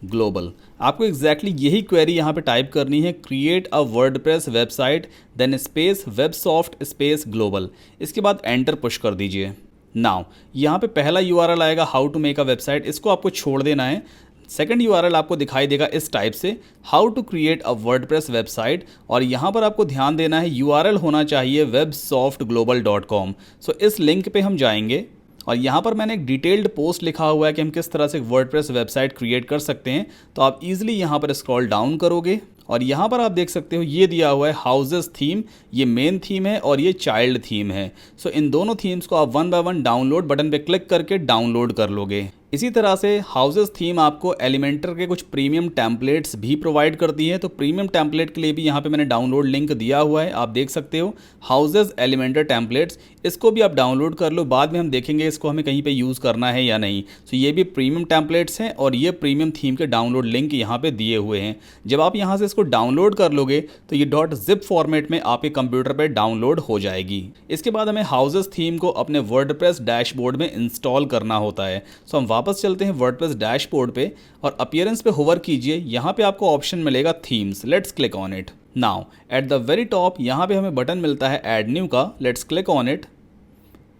global. आपको एग्जैक्टली यही क्वेरी यहाँ पे टाइप करनी है, create a WordPress website then space Websoft space global. इसके बाद एंटर पुश कर दीजिए। नाउ यहाँ पे पहला यूआरएल आएगा how to make a website, इसको आपको छोड़ देना है। सेकंड यूआरएल आपको दिखाई देगा इस टाइप से, how to create a WordPress website, और यहाँ पर आपको ध्यान देना है यूआरएल होना चाहिए websoftglobal.com। सो इस लिंक पे हम जाएंगे और यहाँ पर मैंने एक डिटेल्ड पोस्ट लिखा हुआ है कि हम किस तरह से वर्डप्रेस वेबसाइट क्रिएट कर सकते हैं। तो आप इजीली यहाँ पर स्क्रॉल डाउन करोगे और यहाँ पर आप देख सकते हो ये दिया हुआ है हाउसेस थीम, ये मेन थीम है और ये चाइल्ड थीम है। सो इन दोनों थीम्स को आप one by one download button पे क्लिक करके डाउनलोड कर लोगे। इसी तरह से हाउसेस थीम आपको एलिमेंटर के कुछ प्रीमियम टेम्पलेट्स भी प्रोवाइड करती है। तो प्रीमियम टेम्पलेट के लिए भी यहाँ पे मैंने डाउनलोड लिंक दिया हुआ है, आप देख सकते हो हाउसेस एलिमेंटर टेम्पलेट्स, इसको भी आप डाउनलोड कर लो। बाद में हम देखेंगे इसको हमें कहीं पे यूज़ करना है या नहीं। तो ये भी प्रीमियम टेम्पलेट्स हैं और ये प्रीमियम थीम के डाउनलोड लिंक यहाँ पे दिए हुए हैं। जब आप यहाँ से इसको डाउनलोड कर लोगे तो ये .zip फॉर्मेट में आपके कंप्यूटर पर डाउनलोड हो जाएगी। इसके बाद हमें हाउसेस थीम को अपने वर्डप्रेस डैशबोर्ड में इंस्टॉल करना होता है। सो हम वापस चलते हैं वर्डप्रेस डैशबोर्ड पे और अपीयरेंस पे होवर कीजिए। यहाँ पे आपको ऑप्शन मिलेगा themes, let's click on it now. Eight the very top यहाँ पे हमें बटन मिलता है ऐड न्यू का, लेट्स क्लिक ऑन इट।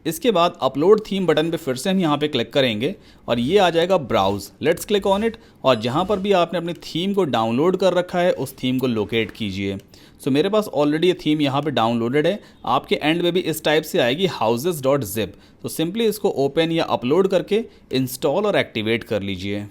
इसके बाद अपलोड थीम बटन पे फिर से हम यहाँ पे क्लिक करेंगे और ये आ जाएगा browse, let's click on it. और जहाँ पर भी आपने अपनी थीम को डाउनलोड कर रखा है उस थीम को लोकेट कीजिए। सो मेरे पास ऑलरेडी ये थीम यहाँ पे डाउनलोडेड है। आपके एंड में भी इस टाइप से आएगी houses.zip। तो सिंपली इसको ओपन या अपलोड करके इंस्टॉल और एक्टिवेट कर लीजिए।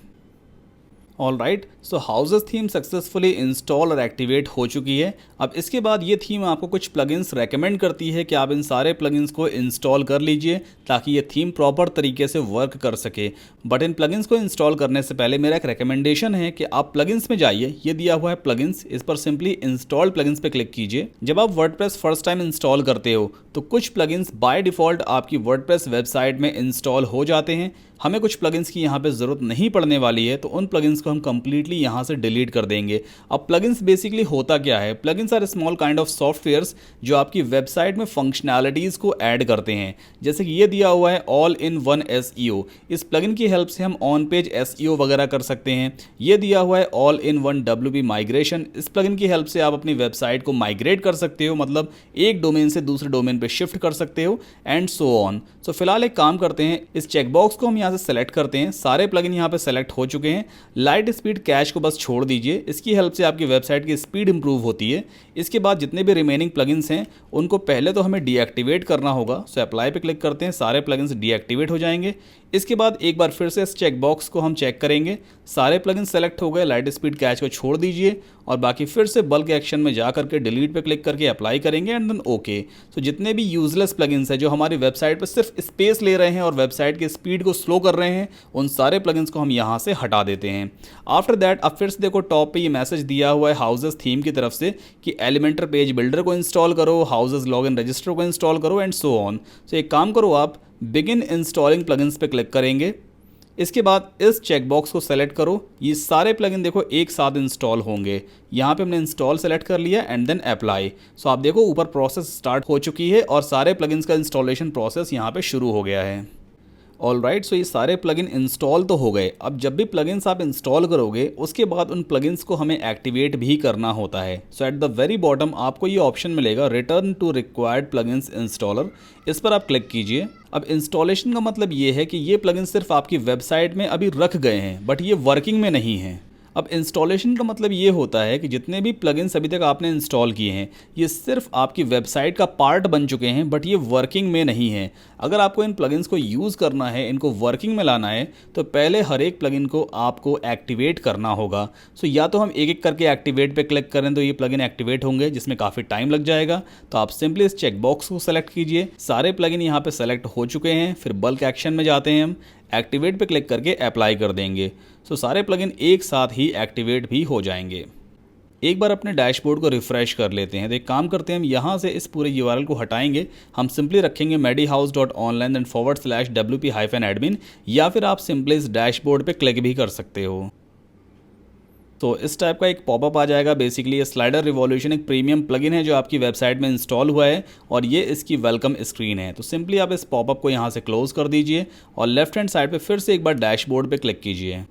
ऑल राइट, सो हाउसेस थीम सक्सेसफुली इंस्टॉल और एक्टिवेट हो चुकी है। अब इसके बाद ये थीम आपको कुछ प्लगइन्स रेकमेंड करती है कि आप इन सारे प्लगइन्स को इंस्टॉल कर लीजिए ताकि ये थीम प्रॉपर तरीके से वर्क कर सके। बट इन प्लगइन्स को इंस्टॉल करने से पहले मेरा एक रिकमेंडेशन है कि आप प्लगइन्स में जाइए, ये दिया हुआ है प्लगइन्स, इस पर सिंपली इंस्टॉल प्लगइन्स पे क्लिक कीजिए। जब आप वर्डप्रेस फर्स्ट टाइम इंस्टॉल करते हो तो कुछ प्लगइन्स बाय डिफ़ॉल्ट आपकी वर्डप्रेस वेबसाइट में इंस्टॉल हो जाते हैं। हमें कुछ प्लगइन्स की यहाँ पे ज़रूरत नहीं पड़ने वाली है, तो उन प्लगइन्स को हम कंप्लीटली यहाँ से डिलीट कर देंगे। अब प्लगइन्स बेसिकली होता क्या है, plugins are small kind of softwares जो आपकी वेबसाइट में फंक्शनैलिटीज़ को ऐड करते हैं। जैसे कि ये दिया हुआ है ऑल इन वन SEO, इस प्लगइन की हेल्प से हम ऑन पेज SEO वगैरह कर सकते हैं। ये दिया हुआ है all in one WP migration, इस प्लगइन की हेल्प से आप अपनी वेबसाइट को माइग्रेट कर सकते हो, मतलब एक डोमेन से दूसरे डोमेन पर शिफ्ट कर सकते हो एंड सो ऑन। सो फिलहाल एक काम करते हैं, इस चेकबॉक्स को हम यहाँ यहाँ से सेलेक्ट करते हैं, सारे प्लगइन यहाँ पे सेलेक्ट हो चुके हैं। लाइट स्पीड कैश को बस छोड़ दीजिए, इसकी हेल्प से आपकी वेबसाइट की स्पीड इंप्रूव होती है। इसके बाद जितने भी रिमेनिंग प्लगइन्स हैं उनको पहले तो हमें डीएक्टिवेट करना होगा। सो अप्लाई पे क्लिक करते हैं, सारे प्लगइन्स डीएक्टिवेट हो जाएंगे। इसके बाद एक बार फिर से इस चेक बॉक्स को हम चेक करेंगे, सारे प्लगइन्स सेलेक्ट हो गए, लाइट स्पीड कैश को छोड़ दीजिए और बाकी फिर से बल्क एक्शन में जा करके डिलीट पे क्लिक करके अप्लाई करेंगे एंड देन ओके। तो जितने भी यूजलेस प्लगइन्स हैं जो हमारी वेबसाइट पर सिर्फ स्पेस ले रहे हैं और वेबसाइट की स्पीड को स्लो कर रहे हैं, उन सारे प्लगइन्स को हम यहाँ से हटा देते हैं। आफ्टर दैट अब फिर से देखो टॉप पे ये मैसेज दिया हुआ है हाउसेस थीम की तरफ से कि एलिमेंटर पेज बिल्डर को इंस्टॉल करो, हाउसेस लॉगिन रजिस्टर को इंस्टॉल करो एंड सो ऑन। तो एक काम करो, आप बिगिन इंस्टॉलिंग प्लगइन्स पे क्लिक करेंगे। इसके बाद इस चेकबॉक्स को सेलेक्ट करो, ये सारे प्लगइन देखो एक साथ इंस्टॉल होंगे। यहाँ पे हमने इंस्टॉल सेलेक्ट कर लिया एंड देन अप्लाई। सो आप देखो ऊपर प्रोसेस स्टार्ट हो चुकी है और सारे प्लगइन्स का इंस्टॉलेशन प्रोसेस यहाँ पे शुरू हो गया है। ऑल राइट, सो ये सारे प्लगइन इंस्टॉल तो हो गए। अब जब भी प्लगइन्स आप इंस्टॉल करोगे उसके बाद उन प्लगइन्स को हमें एक्टिवेट भी करना होता है। So at the very bottom आपको ये ऑप्शन मिलेगा return to required plugins installer, इस पर आप क्लिक कीजिए। अब इंस्टॉलेशन का मतलब ये है कि ये प्लगइन सिर्फ आपकी वेबसाइट में अभी रख गए हैं बट ये वर्किंग में नहीं है। अब इंस्टॉलेशन का मतलब ये होता है कि जितने भी प्लगइन्स अभी तक आपने इंस्टॉल किए हैं ये सिर्फ आपकी वेबसाइट का पार्ट बन चुके हैं बट ये वर्किंग में नहीं है। अगर आपको इन प्लगइन्स को यूज़ करना है, इनको वर्किंग में लाना है, तो पहले हर एक प्लगइन को आपको एक्टिवेट करना होगा। सो या तो हम एक एक करके एक्टिवेट पे क्लिक करें तो ये प्लगइन एक्टिवेट होंगे जिसमें काफ़ी टाइम लग जाएगा। तो आप सिंपली इस चेकबॉक्स को सेलेक्ट कीजिए, सारे प्लगइन यहाँ पे सेलेक्ट हो चुके हैं। फिर बल्क एक्शन में जाते हैं, हम एक्टिवेट पे क्लिक करके अप्लाई कर देंगे। सो सारे प्लगइन एक साथ ही एक्टिवेट भी हो जाएंगे। एक बार अपने डैशबोर्ड को रिफ्रेश कर लेते हैं। तो एक काम करते हैं, हम यहाँ से इस पूरे URL को हटाएंगे। हम सिंपली रखेंगे medihouse.online/wp-admin या फिर आप सिंपली इस डैशबोर्ड पे क्लिक भी कर सकते हो। तो इस टाइप का एक पॉपअप आ जाएगा। बेसिकली ये स्लाइडर रिवॉल्यूशन एक प्रीमियम प्लगइन है जो आपकी वेबसाइट में इंस्टॉल हुआ है और ये इसकी वेलकम स्क्रीन है। तो सिंपली आप इस पॉपअप को यहाँ से क्लोज कर दीजिए और लेफ्ट हैंड साइड पे फिर से एक बार डैशबोर्ड पे क्लिक कीजिए।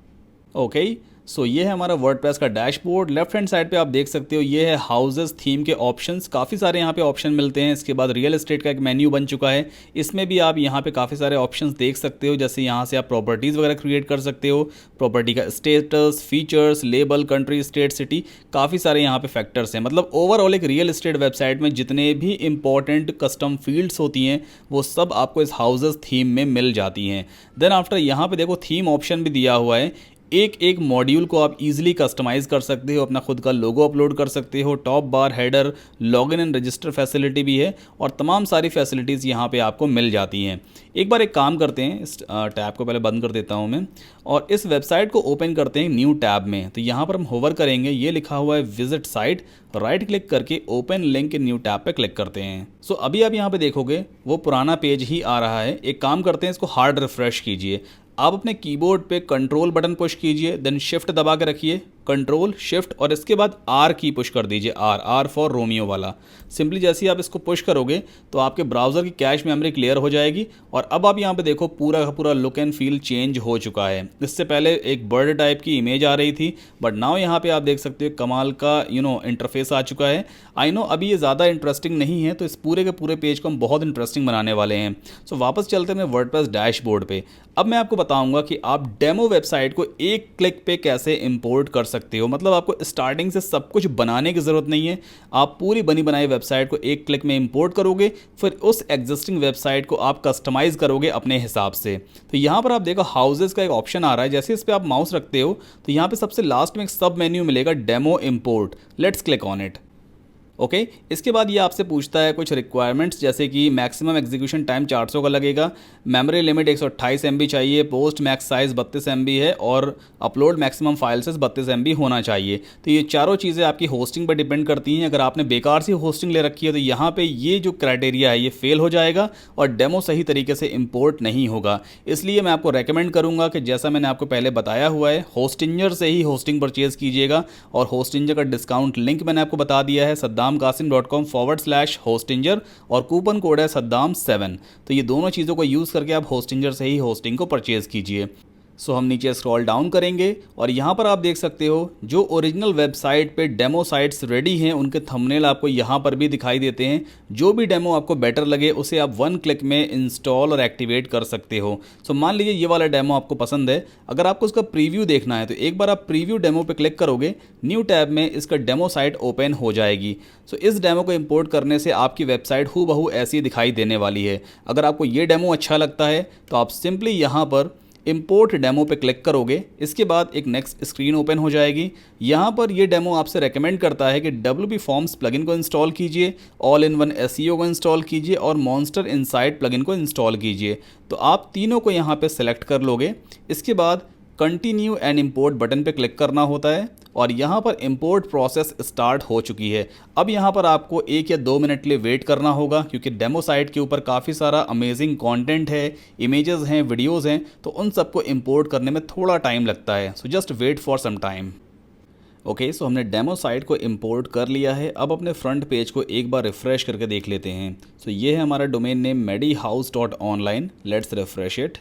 ओके, सो ये है हमारा वर्डप्रेस का डैशबोर्ड। लेफ्ट हैंड साइड पे आप देख सकते हो ये है हाउसेस थीम के ऑप्शंस, काफ़ी सारे यहाँ पे ऑप्शन मिलते हैं। इसके बाद रियल एस्टेट का एक मेन्यू बन चुका है, इसमें भी आप यहाँ पे काफ़ी सारे ऑप्शंस देख सकते हो। जैसे यहाँ से आप प्रॉपर्टीज़ वगैरह क्रिएट कर सकते हो, प्रॉपर्टी का status, features, label, country, state, city, काफ़ी सारे यहाँ पे फैक्टर्स हैं। मतलब ओवरऑल एक रियल एस्टेट वेबसाइट में जितने भी इंपॉर्टेंट कस्टम फील्ड्स होती हैं वो सब आपको इस हाउसेस थीम में मिल जाती हैं। देन आफ्टर यहाँ पे देखो थीम ऑप्शन भी दिया हुआ है। एक एक मॉड्यूल को आप इजीली कस्टमाइज़ कर सकते हो, अपना खुद का लोगो अपलोड कर सकते हो, top bar, header, login and register facility भी है और तमाम सारी फैसिलिटीज़ यहाँ पे आपको मिल जाती हैं। एक बार एक काम करते हैं, इस टैब को पहले बंद कर देता हूँ मैं और इस वेबसाइट को ओपन करते हैं न्यू टैब में। तो यहाँ पर हम होवर करेंगे, ये लिखा हुआ है विजिट साइट, राइट क्लिक करके open link in new tab पे क्लिक करते हैं। सो अभी आप यहाँ पे देखोगे वो पुराना पेज ही आ रहा है। एक काम करते हैं, इसको हार्ड रिफ्रेश कीजिए। आप अपने कीबोर्ड पे कंट्रोल बटन पुश कीजिए, देन शिफ्ट दबा के रखिए, कंट्रोल शिफ्ट और इसके बाद आर की पुश कर दीजिए, आर फॉर रोमियो वाला। सिंपली जैसे ही आप इसको पुश करोगे तो आपके ब्राउज़र की कैश मेमोरी क्लियर हो जाएगी और अब आप यहाँ पे देखो पूरा का पूरा लुक एंड फील चेंज हो चुका है। इससे पहले एक बर्ड टाइप की इमेज आ रही थी बट नाउ यहाँ पे आप देख सकते हो कमाल का इंटरफेस आ चुका है। आई नो अभी ये ज़्यादा इंटरेस्टिंग नहीं है, तो इस पूरे के पूरे पेज को हम बहुत इंटरेस्टिंग बनाने वाले हैं। सो वापस चलते हैं वर्डप्रेस डैशबोर्ड पे। अब मैं आपको बताऊंगा कि आप डेमो वेबसाइट को एक क्लिक पे कैसे इंपोर्ट कर सकते हो। मतलब आपको स्टार्टिंग से सब कुछ बनाने की ज़रूरत नहीं है, आप पूरी बनी बनाई वेबसाइट को एक क्लिक में इंपोर्ट करोगे, फिर उस एग्जिस्टिंग वेबसाइट को आप कस्टमाइज़ करोगे अपने हिसाब से। तो यहाँ पर आप देखो हाउसेस का एक ऑप्शन आ रहा है, जैसे इस पर आप माउस रखते हो तो यहाँ पे सबसे लास्ट में एक सब मेन्यू मिलेगा demo import, let's click on it. Okay, इसके बाद ये आपसे पूछता है कुछ रिक्वायरमेंट्स, जैसे कि मैक्सिमम एग्जीक्यूशन टाइम 400 का लगेगा, मेमोरी लिमिट 128 MB चाहिए, पोस्ट मैक्स साइज़ 32 MB है और upload maximum file size 32 MB होना चाहिए। तो ये चारों चीज़ें आपकी होस्टिंग पर डिपेंड करती हैं। अगर आपने बेकार सी होस्टिंग ले रखी है तो यहाँ पे ये जो क्राइटेरिया है ये फेल हो जाएगा और डेमो सही तरीके से इंपोर्ट नहीं होगा। इसलिए मैं आपको रेकमेंड करूँगा कि जैसा मैंने आपको पहले बताया हुआ है, होस्टिंजर से ही होस्टिंग परचेज़ कीजिएगा और होस्टिंजर का डिस्काउंट लिंक मैंने आपको बता दिया है saddamkasim.com/hostinger और कूपन कोड है saddam7। तो ये दोनों चीज़ों को यूज़ करके आप होस्टिंजर से ही होस्टिंग को परचेज़ कीजिए। सो हम नीचे स्क्रॉल डाउन करेंगे और यहाँ पर आप देख सकते हो जो ओरिजिनल वेबसाइट पे डेमो साइट्स रेडी हैं उनके थंबनेल आपको यहाँ पर भी दिखाई देते हैं। जो भी डेमो आपको बेटर लगे उसे आप 1 क्लिक में इंस्टॉल और एक्टिवेट कर सकते हो। सो मान लीजिए ये वाला डेमो आपको पसंद है, अगर आपको उसका प्रीव्यू देखना है तो एक बार आप प्रीव्यू डेमो पे क्लिक करोगे, न्यू टैब में इसका डेमो साइट ओपन हो जाएगी। सो इस डेमो को इंपोर्ट करने से आपकी वेबसाइट हूबहू ऐसी दिखाई देने वाली है। अगर आपको ये डेमो अच्छा लगता है तो आप सिंपली यहाँ पर इंपोर्ट डेमो पे क्लिक करोगे, इसके बाद एक नेक्स्ट स्क्रीन ओपन हो जाएगी। यहाँ पर ये डेमो आपसे रेकमेंड करता है कि WP Forms प्लगइन को इंस्टॉल कीजिए, ऑल इन वन SEO को इंस्टॉल कीजिए और मॉन्स्टर इनसाइट प्लगइन को इंस्टॉल कीजिए। तो आप तीनों को यहाँ पे सेलेक्ट कर लोगे। इसके बाद कंटिन्यू एंड इंपोर्ट बटन पे क्लिक करना होता है और यहाँ पर इंपोर्ट प्रोसेस स्टार्ट हो चुकी है। अब यहाँ पर आपको 1 या 2 मिनट के लिए वेट करना होगा क्योंकि डेमो साइट के ऊपर काफ़ी सारा अमेजिंग कंटेंट है, इमेजेस हैं, वीडियोस हैं, तो उन सबको इंपोर्ट करने में थोड़ा टाइम लगता है। So just wait for some time. Okay, so हमने डेमो साइट को इंपोर्ट कर लिया है। अब अपने फ्रंट पेज को एक बार रिफ़्रेश करके देख लेते हैं। सो ये है हमारा domain name medihouse.online। Let's refresh it.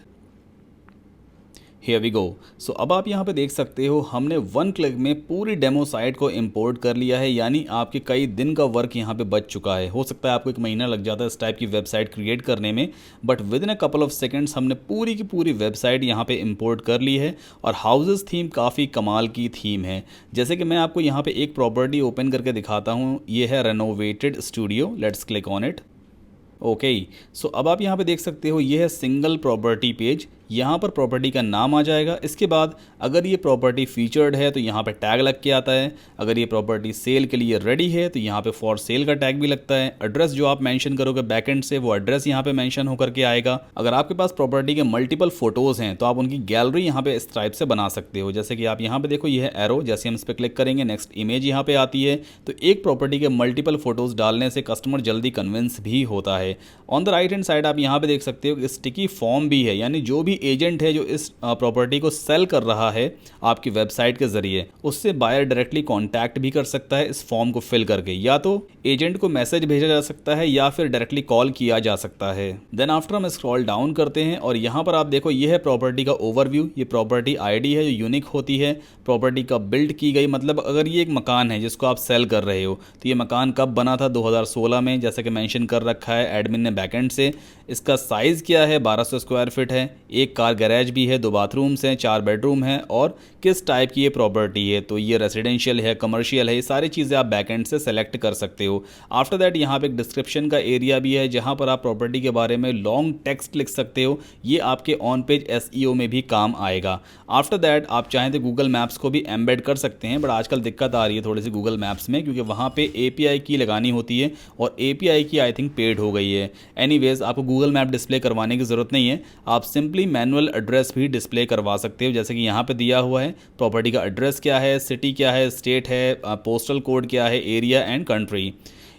Here we go. So अब आप यहाँ पे देख सकते हो हमने 1 क्लिक में पूरी डेमो साइट को इंपोर्ट कर लिया है, यानी आपके कई दिन का वर्क यहाँ पे बच चुका है। हो सकता है आपको 1 महीना लग जाता है इस टाइप की वेबसाइट क्रिएट करने में, but with in a couple of seconds हमने पूरी की पूरी वेबसाइट यहाँ पे इंपोर्ट कर ली है। और हाउसेस थीम काफ़ी कमाल की थीम है। जैसे कि मैं आपको यहाँ पे एक प्रॉपर्टी ओपन करके दिखाता हूँ, ये है renovated studio. Let's click on it. Okay, so अब आप यहाँ पे देख सकते हो ये है सिंगल प्रॉपर्टी पेज। यहाँ पर प्रॉपर्टी का नाम आ जाएगा। इसके बाद अगर ये प्रॉपर्टी फीचर्ड है तो यहाँ पे टैग लग के आता है। अगर ये प्रॉपर्टी सेल के लिए रेडी है तो यहाँ पे फॉर सेल का टैग भी लगता है। एड्रेस जो आप मेंशन करोगे बैकएंड से, वो एड्रेस यहाँ पे मेंशन होकर के आएगा। अगर आपके पास प्रॉपर्टी के मल्टीपल फोटोज़ हैं तो आप उनकी गैलरी यहाँ पे इस टाइप से बना सकते हो। जैसे कि आप यहाँ पे देखो, ये है एरो, जैसे हम इस पर क्लिक करेंगे नेक्स्ट इमेज यहाँ पे आती है। तो एक प्रॉपर्टी के मल्टीपल फोटोज़ डालने से कस्टमर जल्दी कन्विंस भी होता है। On the right hand side आप यहाँ पे देख सकते हो स्टिकी फॉर्म भी है, यानी जो भी एजेंट है जो इस प्रॉपर्टी को सेल कर रहा है आपकी वेबसाइट के जरिए, उससे बायर डायरेक्टली कांटेक्ट भी कर सकता है इस फॉर्म को फिल करके। या तो एजेंट को मैसेज भेजा जा सकता है या फिर डायरेक्टली कॉल किया जा सकता है। देन आफ्टर हम स्क्रॉल डाउन करते हैं और यहाँ पर आप देखो ये है प्रॉपर्टी का ओवरव्यू। ये प्रॉपर्टी ID है जो यूनिक होती है। प्रॉपर्टी का बिल्ड की गई, मतलब अगर ये एक मकान है जिसको आप सेल कर रहे हो तो ये मकान कब बना था, 2016 में, जैसा कि मेंशन कर रखा है एडमिन ने बैकएंड से। इसका साइज़ क्या है, 1200 स्क्वायर फीट है। एक कार गैरेज भी है, 2 बाथरूम्स हैं, 4 बेडरूम हैं। और किस टाइप की ये प्रॉपर्टी है, तो ये रेजिडेंशियल है, कमर्शियल है, ये सारी चीज़ें आप बैकएंड से सेलेक्ट कर सकते हो। आफ्टर दैट यहाँ पे एक डिस्क्रिप्शन का एरिया भी है जहाँ पर आप प्रॉपर्टी के बारे में लॉन्ग टेक्स्ट लिख सकते हो। ये आपके ऑन पेज SEO में भी काम आएगा। आफ्टर दैट आप चाहें तो गूगल मैप्स को भी एम्बेड कर सकते हैं, बट आजकल दिक्कत आ रही है थोड़ी सी गूगल मैप्स में, क्योंकि वहाँ पे API की लगानी होती है और API की आई थिंक पेड हो गई है। एनीवेज, आपको गूगल मैप डिस्प्ले करवाने की ज़रूरत नहीं है, आप सिंपली मैनुअल एड्रेस भी डिस्प्ले करवा सकते हो। जैसे कि यहाँ पे दिया हुआ है प्रॉपर्टी का एड्रेस क्या है, सिटी क्या है, स्टेट है, पोस्टल कोड क्या है, एरिया एंड कंट्री।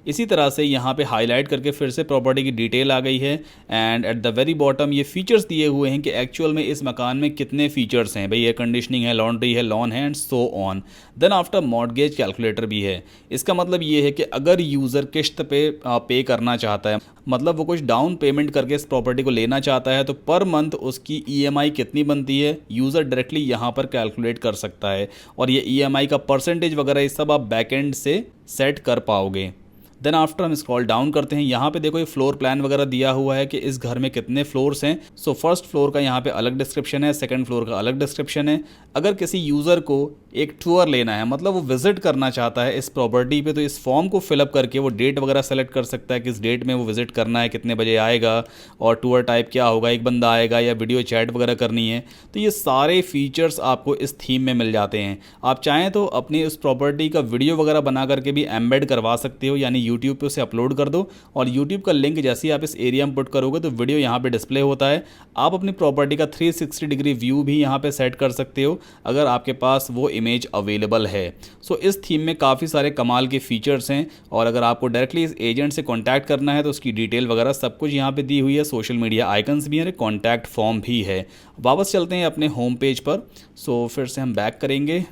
इसी तरह से यहाँ पे हाईलाइट करके फिर से प्रॉपर्टी की डिटेल आ गई है। And eight the very bottom ये फीचर्स दिए हुए हैं कि एक्चुअल में इस मकान में कितने फीचर्स हैं। भाई एयर कंडीशनिंग है, लॉन्ड्री है, लॉन है and so on. Then after mortgage calculator भी है। इसका मतलब ये है कि अगर यूज़र किस्त पे करना चाहता है, मतलब वो कुछ डाउन पेमेंट करके इस प्रॉपर्टी को लेना चाहता है, तो पर मंथ उसकी EMI कितनी बनती है यूज़र डायरेक्टली यहाँ पर कैलकुलेट कर सकता है। और ये EMI का परसेंटेज वगैरह ये सब आप बैकएंड से सेट कर पाओगे। देन आफ्टर हम स्क्रॉल डाउन करते हैं, यहाँ पे देखो ये फ्लोर प्लान वगैरह दिया हुआ है कि इस घर में कितने फ्लोर्स हैं। सो फर्स्ट फ्लोर का यहाँ पे अलग डिस्क्रिप्शन है, सेकंड फ्लोर का अलग डिस्क्रिप्शन है। अगर किसी यूज़र को एक टूर लेना है, मतलब वो विजिट करना चाहता है इस प्रॉपर्टी पे, तो इस फॉर्म को फिलअप करके वो डेट वगैरह सेलेक्ट कर सकता है, किस डेट में वो विजिट करना है, कितने बजे आएगा और टूर टाइप क्या होगा, एक बंदा आएगा या वीडियो चैट वगैरह करनी है। तो ये सारे फीचर्स आपको इस थीम में मिल जाते हैं। आप चाहें तो अपनी उस प्रॉपर्टी का वीडियो वगैरह बना करके भी एम्बेड करवा सकते हो, यानी यूट्यूब पे उसे अपलोड कर दो और यूट्यूब का लिंक जैसे ही आप इस एरिया में पुट करोगे तो वीडियो यहाँ पे डिस्प्ले होता है। आप अपनी प्रॉपर्टी का 360 डिग्री व्यू भी यहाँ पे सेट कर सकते हो अगर आपके पास वो इमेज अवेलेबल है। सो इस थीम में काफ़ी सारे कमाल के फीचर्स हैं और अगर आपको डायरेक्टली इस एजेंट से कॉन्टैक्ट करना है तो उसकी डिटेल वगैरह सब कुछ यहाँ पे दी हुई है। सोशल मीडिया आइकन्स भी हैं, कॉन्टैक्ट फॉर्म भी है। वापस चलते हैं अपने होम पेज पर। सो फिर से हम बैक करेंगे।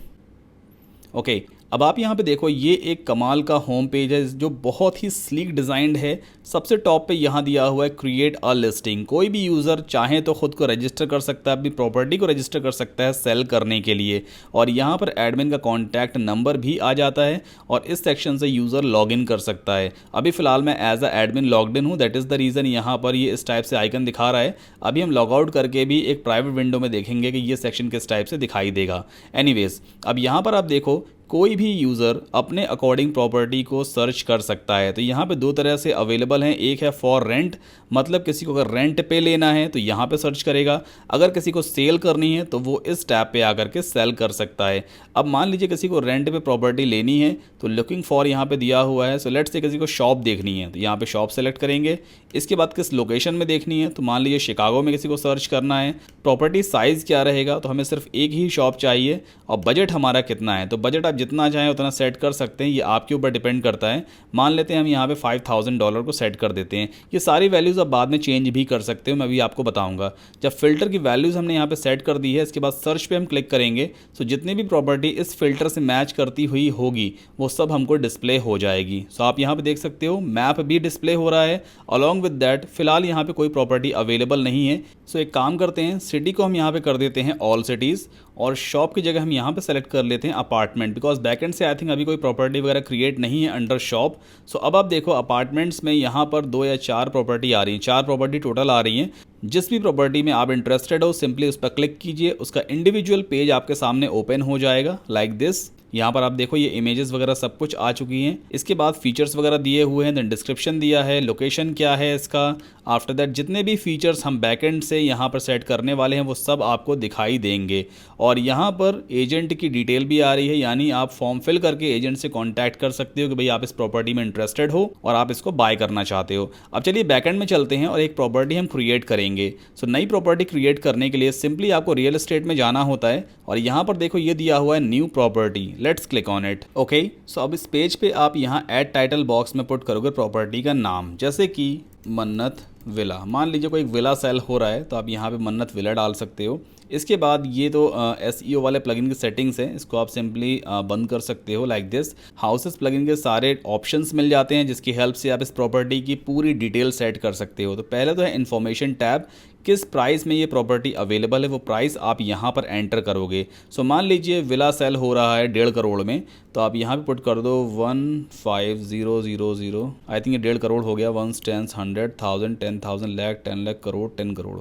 ओके, अब आप यहाँ पे देखो, ये एक कमाल का होम पेज है जो बहुत ही स्लीक डिज़ाइंड है। सबसे टॉप पे यहाँ दिया हुआ है क्रिएट अ लिस्टिंग। कोई भी यूज़र चाहे तो खुद को रजिस्टर कर सकता है, अपनी प्रॉपर्टी को रजिस्टर कर सकता है सेल करने के लिए। और यहाँ पर एडमिन का कॉन्टैक्ट नंबर भी आ जाता है और इस सेक्शन से यूज़र लॉगिन कर सकता है। अभी फ़िलहाल मैं as a admin logged in हूँ, दैट इज़ द रीज़न यहाँ पर ये इस टाइप से आइकन दिखा रहा है। अभी हम लॉग आउट करके भी एक प्राइवेट विंडो में देखेंगे कि ये सेक्शन किस टाइप से दिखाई देगा। एनीवेज, अब यहाँ पर आप देखो, कोई भी यूज़र अपने अकॉर्डिंग प्रॉपर्टी को सर्च कर सकता है। तो यहाँ पे दो तरह से अवेलेबल हैं। एक है फॉर रेंट, मतलब किसी को अगर रेंट पे लेना है तो यहाँ पे सर्च करेगा। अगर किसी को सेल करनी है तो वो इस टैब पे आकर के सेल कर सकता है। अब मान लीजिए किसी को रेंट पे प्रॉपर्टी लेनी है तो लुकिंग फॉर यहाँ पे दिया हुआ है। सो लेट्स से किसी को शॉप देखनी है तो यहाँ पे शॉप सेलेक्ट करेंगे। इसके बाद किस लोकेशन में देखनी है तो मान लीजिए शिकागो में किसी को सर्च करना है। प्रॉपर्टी साइज़ क्या रहेगा, तो हमें सिर्फ एक ही शॉप चाहिए और बजट हमारा कितना है, तो बजट आप जितना चाहें उतना सेट कर सकते हैं, ये आपके ऊपर डिपेंड करता है। मान लेते हैं हम यहाँ पे $5000 को सेट कर देते हैं। ये सारी वैल्यूज़ आप बाद में चेंज भी कर सकते हो, मैं भी आपको बताऊंगा। जब फिल्टर की वैल्यूज़ हमने यहाँ पे सेट कर दी है, इसके बाद सर्च पे हम क्लिक करेंगे तो जितनी भी प्रॉपर्टी इस फिल्टर से मैच करती हुई होगी वो सब हमको डिस्प्ले हो जाएगी। सो आप यहाँ पे देख सकते हो मैप भी डिस्प्ले हो रहा है। अलॉन्ग विद दैट फिलहाल यहाँ पे कोई प्रॉपर्टी अवेलेबल नहीं है। सो एक काम करते हैं, सिटी को हम यहाँ पे कर देते हैं ऑल सिटीज़ और शॉप की जगह हम यहाँ पे सेलेक्ट कर लेते हैं अपार्टमेंट, बिकॉज बैकएंड से आई थिंक अभी कोई प्रॉपर्टी वगैरह क्रिएट नहीं है अंडर शॉप। सो अब आप देखो अपार्टमेंट्स में यहाँ पर 2 या 4 प्रॉपर्टी आ रही हैं, 4 प्रॉपर्टी टोटल आ रही हैं। जिस भी प्रॉपर्टी में आप इंटरेस्टेड हो सिंपली उस पर क्लिक कीजिए, उसका इंडिविजुअल पेज आपके सामने ओपन हो जाएगा लाइक दिस। यहाँ पर आप देखो ये इमेजेस वगैरह सब कुछ आ चुकी हैं। इसके बाद फीचर्स वगैरह दिए हुए हैं, देन डिस्क्रिप्शन दिया है, लोकेशन क्या है इसका। आफ्टर दैट जितने भी फीचर्स हम बैकएंड से यहाँ पर सेट करने वाले हैं वो सब आपको दिखाई देंगे। और यहाँ पर एजेंट की डिटेल भी आ रही है, यानी आप फॉर्म फिल करके एजेंट से कॉन्टैक्ट कर सकते हो कि भाई आप इस प्रॉपर्टी में इंटरेस्टेड हो और आप इसको बाय करना चाहते हो। अब चलिए बैकएंड में चलते हैं और एक प्रॉपर्टी हम क्रिएट करेंगे। सो नई प्रॉपर्टी क्रिएट करने के लिए सिंपली आपको रियल एस्टेट में जाना होता है और यहाँ पर देखो ये दिया हुआ है new property, let's click on it. Okay, so अब इस पेज पे आप यहाँ ऐड टाइटल बॉक्स में पुट करोगे प्रॉपर्टी का नाम, जैसे कि मन्नत विला। मान लीजिए कोई विला सेल हो रहा है तो आप यहाँ पे मन्नत विला डाल सकते हो। इसके बाद ये तो SEO वाले प्लगइन की सेटिंग्स हैं, इसको आप सिंपली बंद कर सकते हो लाइक दिस। हाउसेस प्लगइन के सारे ऑप्शंस मिल जाते हैं जिसकी हेल्प से आप इस प्रॉपर्टी की पूरी डिटेल सेट कर सकते हो। तो पहले तो है इन्फॉर्मेशन टैब, किस प्राइस में ये प्रॉपर्टी अवेलेबल है वो प्राइस आप यहाँ पर एंटर करोगे। सो मान लीजिए विला सेल हो रहा है 1.5 करोड़ में, तो आप यहाँ पे पुट कर दो 15000। आई थिंक ये 1.5 करोड़ हो गया। 1 10 100 1000 10,000 लाख 10 लाख करोड़ 10 करोड़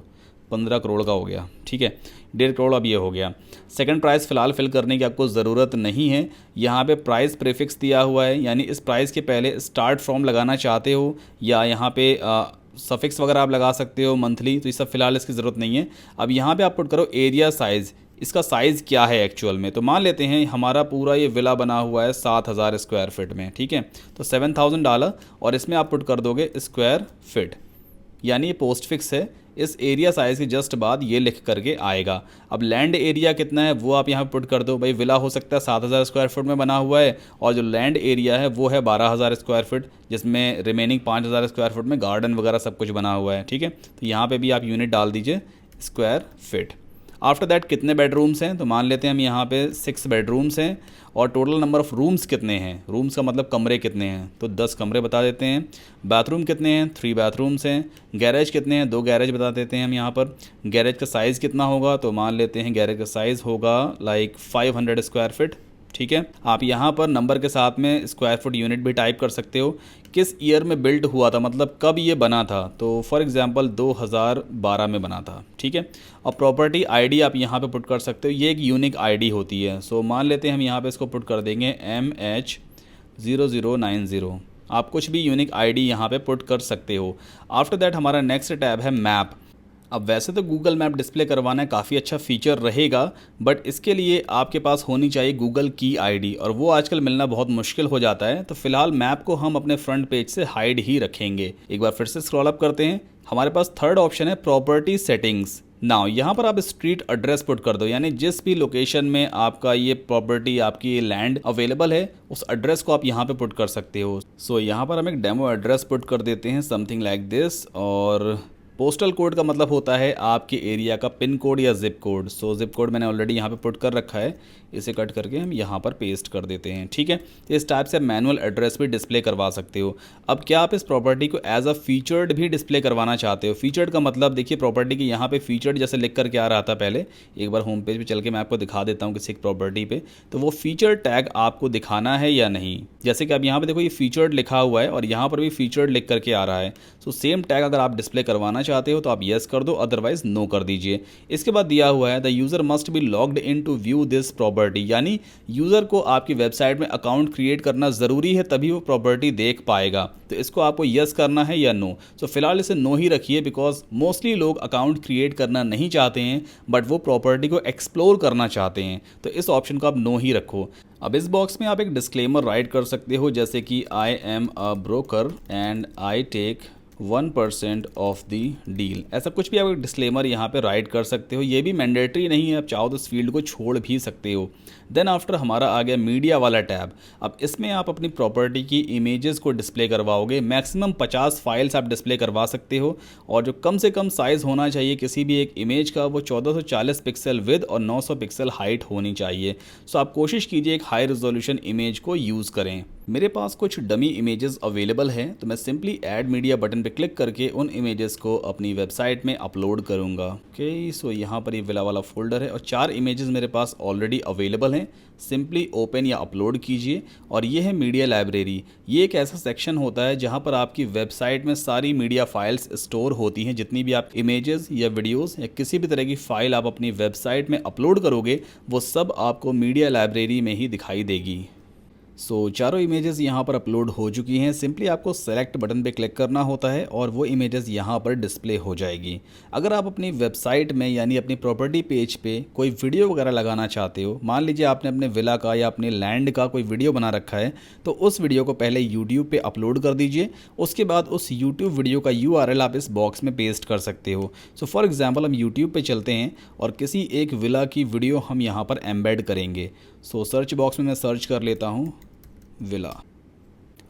15 करोड़ का हो गया, ठीक है। 1.5 करोड़ अब ये हो गया। सेकंड प्राइस फिलहाल फिल करने की आपको ज़रूरत नहीं है। यहाँ पे प्राइस प्रीफिक्स दिया हुआ है, यानी इस प्राइस के पहले स्टार्ट फ्रॉम लगाना चाहते हो या यहाँ पे सफिक्स वगैरह आप लगा सकते हो मंथली, तो ये सब फिलहाल इसकी ज़रूरत नहीं है। अब यहाँ पे आप पुट करो एरिया साइज़, इसका साइज़ क्या है एक्चुअल में। तो मान लेते हैं हमारा पूरा ये विला बना हुआ है 7000 स्क्वायर फीट में, ठीक है। तो 7000 डाला और इसमें आप पुट कर दोगे स्क्वायर फीट, यानी ये पोस्ट फिक्स है। इस एरिया साइज़ के जस्ट बाद ये लिख करके आएगा। अब लैंड एरिया कितना है वो आप यहाँ पुट कर दो। भाई विला हो सकता है 7000 स्क्वायर फुट में बना हुआ है और जो लैंड एरिया है वो है 12000 स्क्वायर फीट, जिसमें रिमेनिंग 5000 स्क्वायर फुट में गार्डन वगैरह सब कुछ बना हुआ है, ठीक है। तो यहाँ पे भी आप यूनिट डाल दीजिए स्क्वायर फीट। आफ्टर दैट कितने बेडरूम्स हैं, तो मान लेते हैं हम यहाँ पे 6 बेडरूम्स हैं और टोटल नंबर ऑफ़ रूम्स कितने हैं, रूम्स का मतलब कमरे कितने हैं, तो 10 कमरे बता देते हैं। बाथरूम कितने हैं, 3 बाथरूम्स हैं। गैरेज कितने हैं, 2 गैरेज बता देते हैं हम यहाँ पर। गैरेज का साइज़ कितना होगा, तो मान लेते हैं गैरेज का साइज़ होगा लाइक 500 स्क्वायर फीट, ठीक है। आप यहाँ पर नंबर के साथ में स्क्वायर फुट यूनिट भी टाइप कर सकते हो। किस ईयर में बिल्ड हुआ था, मतलब कब ये बना था, तो फॉर एग्जांपल 2012 में बना था, ठीक है। और प्रॉपर्टी आईडी आप यहाँ पे पुट कर सकते हो, ये एक यूनिक आईडी होती है। सो मान लेते हैं हम यहाँ पे इसको पुट कर देंगे MH0090। आप कुछ भी यूनिक आईडी यहाँ पे पुट कर सकते हो। आफ्टर दैट हमारा नेक्स्ट टैब है मैप। अब वैसे तो गूगल मैप डिस्प्ले करवाना काफ़ी अच्छा फीचर रहेगा, बट इसके लिए आपके पास होनी चाहिए गूगल की आईडी और वो आजकल मिलना बहुत मुश्किल हो जाता है। तो फिलहाल मैप को हम अपने फ्रंट पेज से हाइड ही रखेंगे। एक बार फिर से स्क्रॉल अप करते हैं, हमारे पास थर्ड ऑप्शन है प्रॉपर्टी सेटिंग्स। नाउ यहाँ पर आप स्ट्रीट एड्रेस पुट कर दो, यानी जिस भी लोकेशन में आपका ये प्रॉपर्टी, आपकी ये लैंड अवेलेबल है उस एड्रेस को आप यहाँ पे पुट कर सकते हो। सो यहाँ पर हम एक डेमो एड्रेस पुट कर देते हैं समथिंग लाइक दिस और पोस्टल कोड का मतलब होता है आपके एरिया का पिन कोड या जिप कोड। सो जिप कोड मैंने ऑलरेडी यहाँ पे पुट कर रखा है, इसे कट करके हम यहाँ पर पेस्ट कर देते हैं, ठीक है। तो इस टाइप से मैनुअल एड्रेस भी डिस्प्ले करवा सकते हो। अब क्या आप इस प्रॉपर्टी को एज अ फीचर्ड भी डिस्प्ले करवाना चाहते हो? फीचर्ड का मतलब देखिए, प्रॉपर्टी के यहाँ पे फीचर्ड जैसे लिख करके आ रहा था पहले, एक बार होम पेज पे चल के मैं आपको दिखा देता हूँ किसी एक प्रॉपर्टी पे, तो वो फीचर टैग आपको दिखाना है या नहीं। जैसे कि आप यहाँ पे देखो ये फीचर्ड लिखा हुआ है और यहाँ पर भी फीचर्ड लिख करके आ रहा है। सो सेम टैग अगर आप डिस्प्ले करवाना चाहते हो तो आप येस कर दो, अदरवाइज नो कर दीजिए। इसके बाद दिया हुआ है the user must be logged in to view this property, यानी यूज़र को आपकी वेबसाइट में अकाउंट क्रिएट करना ज़रूरी है, तभी वो प्रॉपर्टी देख पाएगा। तो इसको आपको यस करना है या नो। सो फिलहाल इसे नो ही रखिए, बिकॉज मोस्टली लोग अकाउंट क्रिएट करना नहीं चाहते हैं, बट वो प्रॉपर्टी को एक्सप्लोर करना चाहते हैं, तो इस ऑप्शन को आप नो ही रखो। अब इस बॉक्स में आप एक डिस्क्लेमर राइट कर सकते हो, जैसे कि I am a broker and I take 1% of the deal. ऐसा कुछ भी आप एक डिस्क्लेमर यहाँ पे राइट कर सकते हो। ये भी मैंडेटरी नहीं है, आप चाहो तो इस फील्ड को छोड़ भी सकते हो। देन आफ्टर हमारा आ गया मीडिया वाला टैब। अब इसमें आप अपनी प्रॉपर्टी की इमेजेस को डिस्प्ले करवाओगे। मैक्सिमम 50 फाइल्स आप डिस्प्ले करवा सकते हो, और जो कम से कम साइज़ होना चाहिए किसी भी एक इमेज का, वो 1440 पिक्सल विद और 900 पिक्सल हाइट होनी चाहिए। सो आप कोशिश कीजिए एक हाई रेजोल्यूशन इमेज को यूज़ करें। मेरे पास कुछ डमी इमेजेस अवेलेबल हैं, तो मैं सिंपली ऐड मीडिया बटन पे क्लिक करके उन इमेजेस को अपनी वेबसाइट में अपलोड करूंगा। ओके, सो यहाँ पर ये विला वाला फोल्डर है और 4 इमेजेस मेरे पास ऑलरेडी अवेलेबल हैं। सिंपली ओपन या अपलोड कीजिए, और ये है मीडिया लाइब्रेरी। ये एक ऐसा सेक्शन होता है जहाँ पर आपकी वेबसाइट में सारी मीडिया फाइल्स स्टोर होती हैं। जितनी भी आप इमेजेस या वीडियोस या किसी भी तरह की फ़ाइल आप अपनी वेबसाइट में अपलोड करोगे, वो सब आपको मीडिया लाइब्रेरी में ही दिखाई देगी। सो चारों इमेजेस यहाँ पर अपलोड हो चुकी हैं। सिंपली आपको सेलेक्ट बटन पे क्लिक करना होता है और वो इमेजेस यहाँ पर डिस्प्ले हो जाएगी। अगर आप अपनी वेबसाइट में यानी अपनी प्रॉपर्टी पेज पे कोई वीडियो वगैरह लगाना चाहते हो, मान लीजिए आपने अपने विला का या अपने लैंड का कोई वीडियो बना रखा है, तो उस वीडियो को पहले यूट्यूब पे अपलोड कर दीजिए। उसके बाद उस यूट्यूब वीडियो का URL आप इस बॉक्स में पेस्ट कर सकते हो। सो फॉर एग्जाम्पल हम यूट्यूब पे चलते हैं और किसी एक विला की वीडियो हम यहाँ पर एम्बेड करेंगे। सो सर्च बॉक्स में मैं सर्च कर लेता हूँ विला।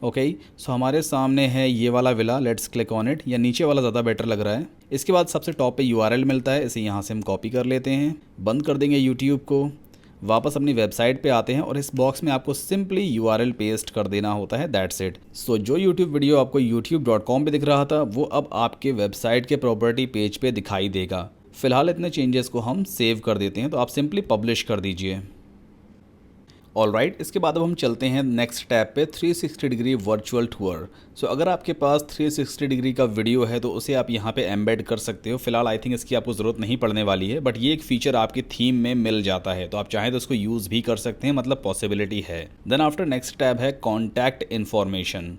ओके, सो हमारे सामने है ये वाला villa. Let's click on it, या नीचे वाला ज़्यादा बेटर लग रहा है। इसके बाद सबसे टॉप पे URL मिलता है, इसे यहाँ से हम कॉपी कर लेते हैं, बंद कर देंगे यूट्यूब को, वापस अपनी वेबसाइट पे आते हैं और इस बॉक्स में आपको सिंपली URL पेस्ट कर देना होता है। That's it. सो जो यूट्यूब वीडियो आपको youtube.com पे दिख रहा था, वो अब आपके वेबसाइट के प्रॉपर्टी पेज पे दिखाई देगा। फिलहाल इतने चेंजेस को हम सेव कर देते हैं, तो आप सिंपली पब्लिश कर दीजिए। ऑलराइट, इसके बाद अब हम चलते हैं नेक्स्ट टैब पे, 360 डिग्री वर्चुअल टूर। सो अगर आपके पास 360 डिग्री का वीडियो है तो उसे आप यहाँ पे एम्बेड कर सकते हो। फिलहाल आई थिंक इसकी आपको ज़रूरत नहीं पड़ने वाली है, बट ये एक फीचर आपकी थीम में मिल जाता है, तो आप चाहें तो उसको यूज़ भी कर सकते हैं, मतलब पॉसिबिलिटी है। देन आफ्टर नेक्स्ट टैब है कॉन्टैक्ट इन्फॉर्मेशन।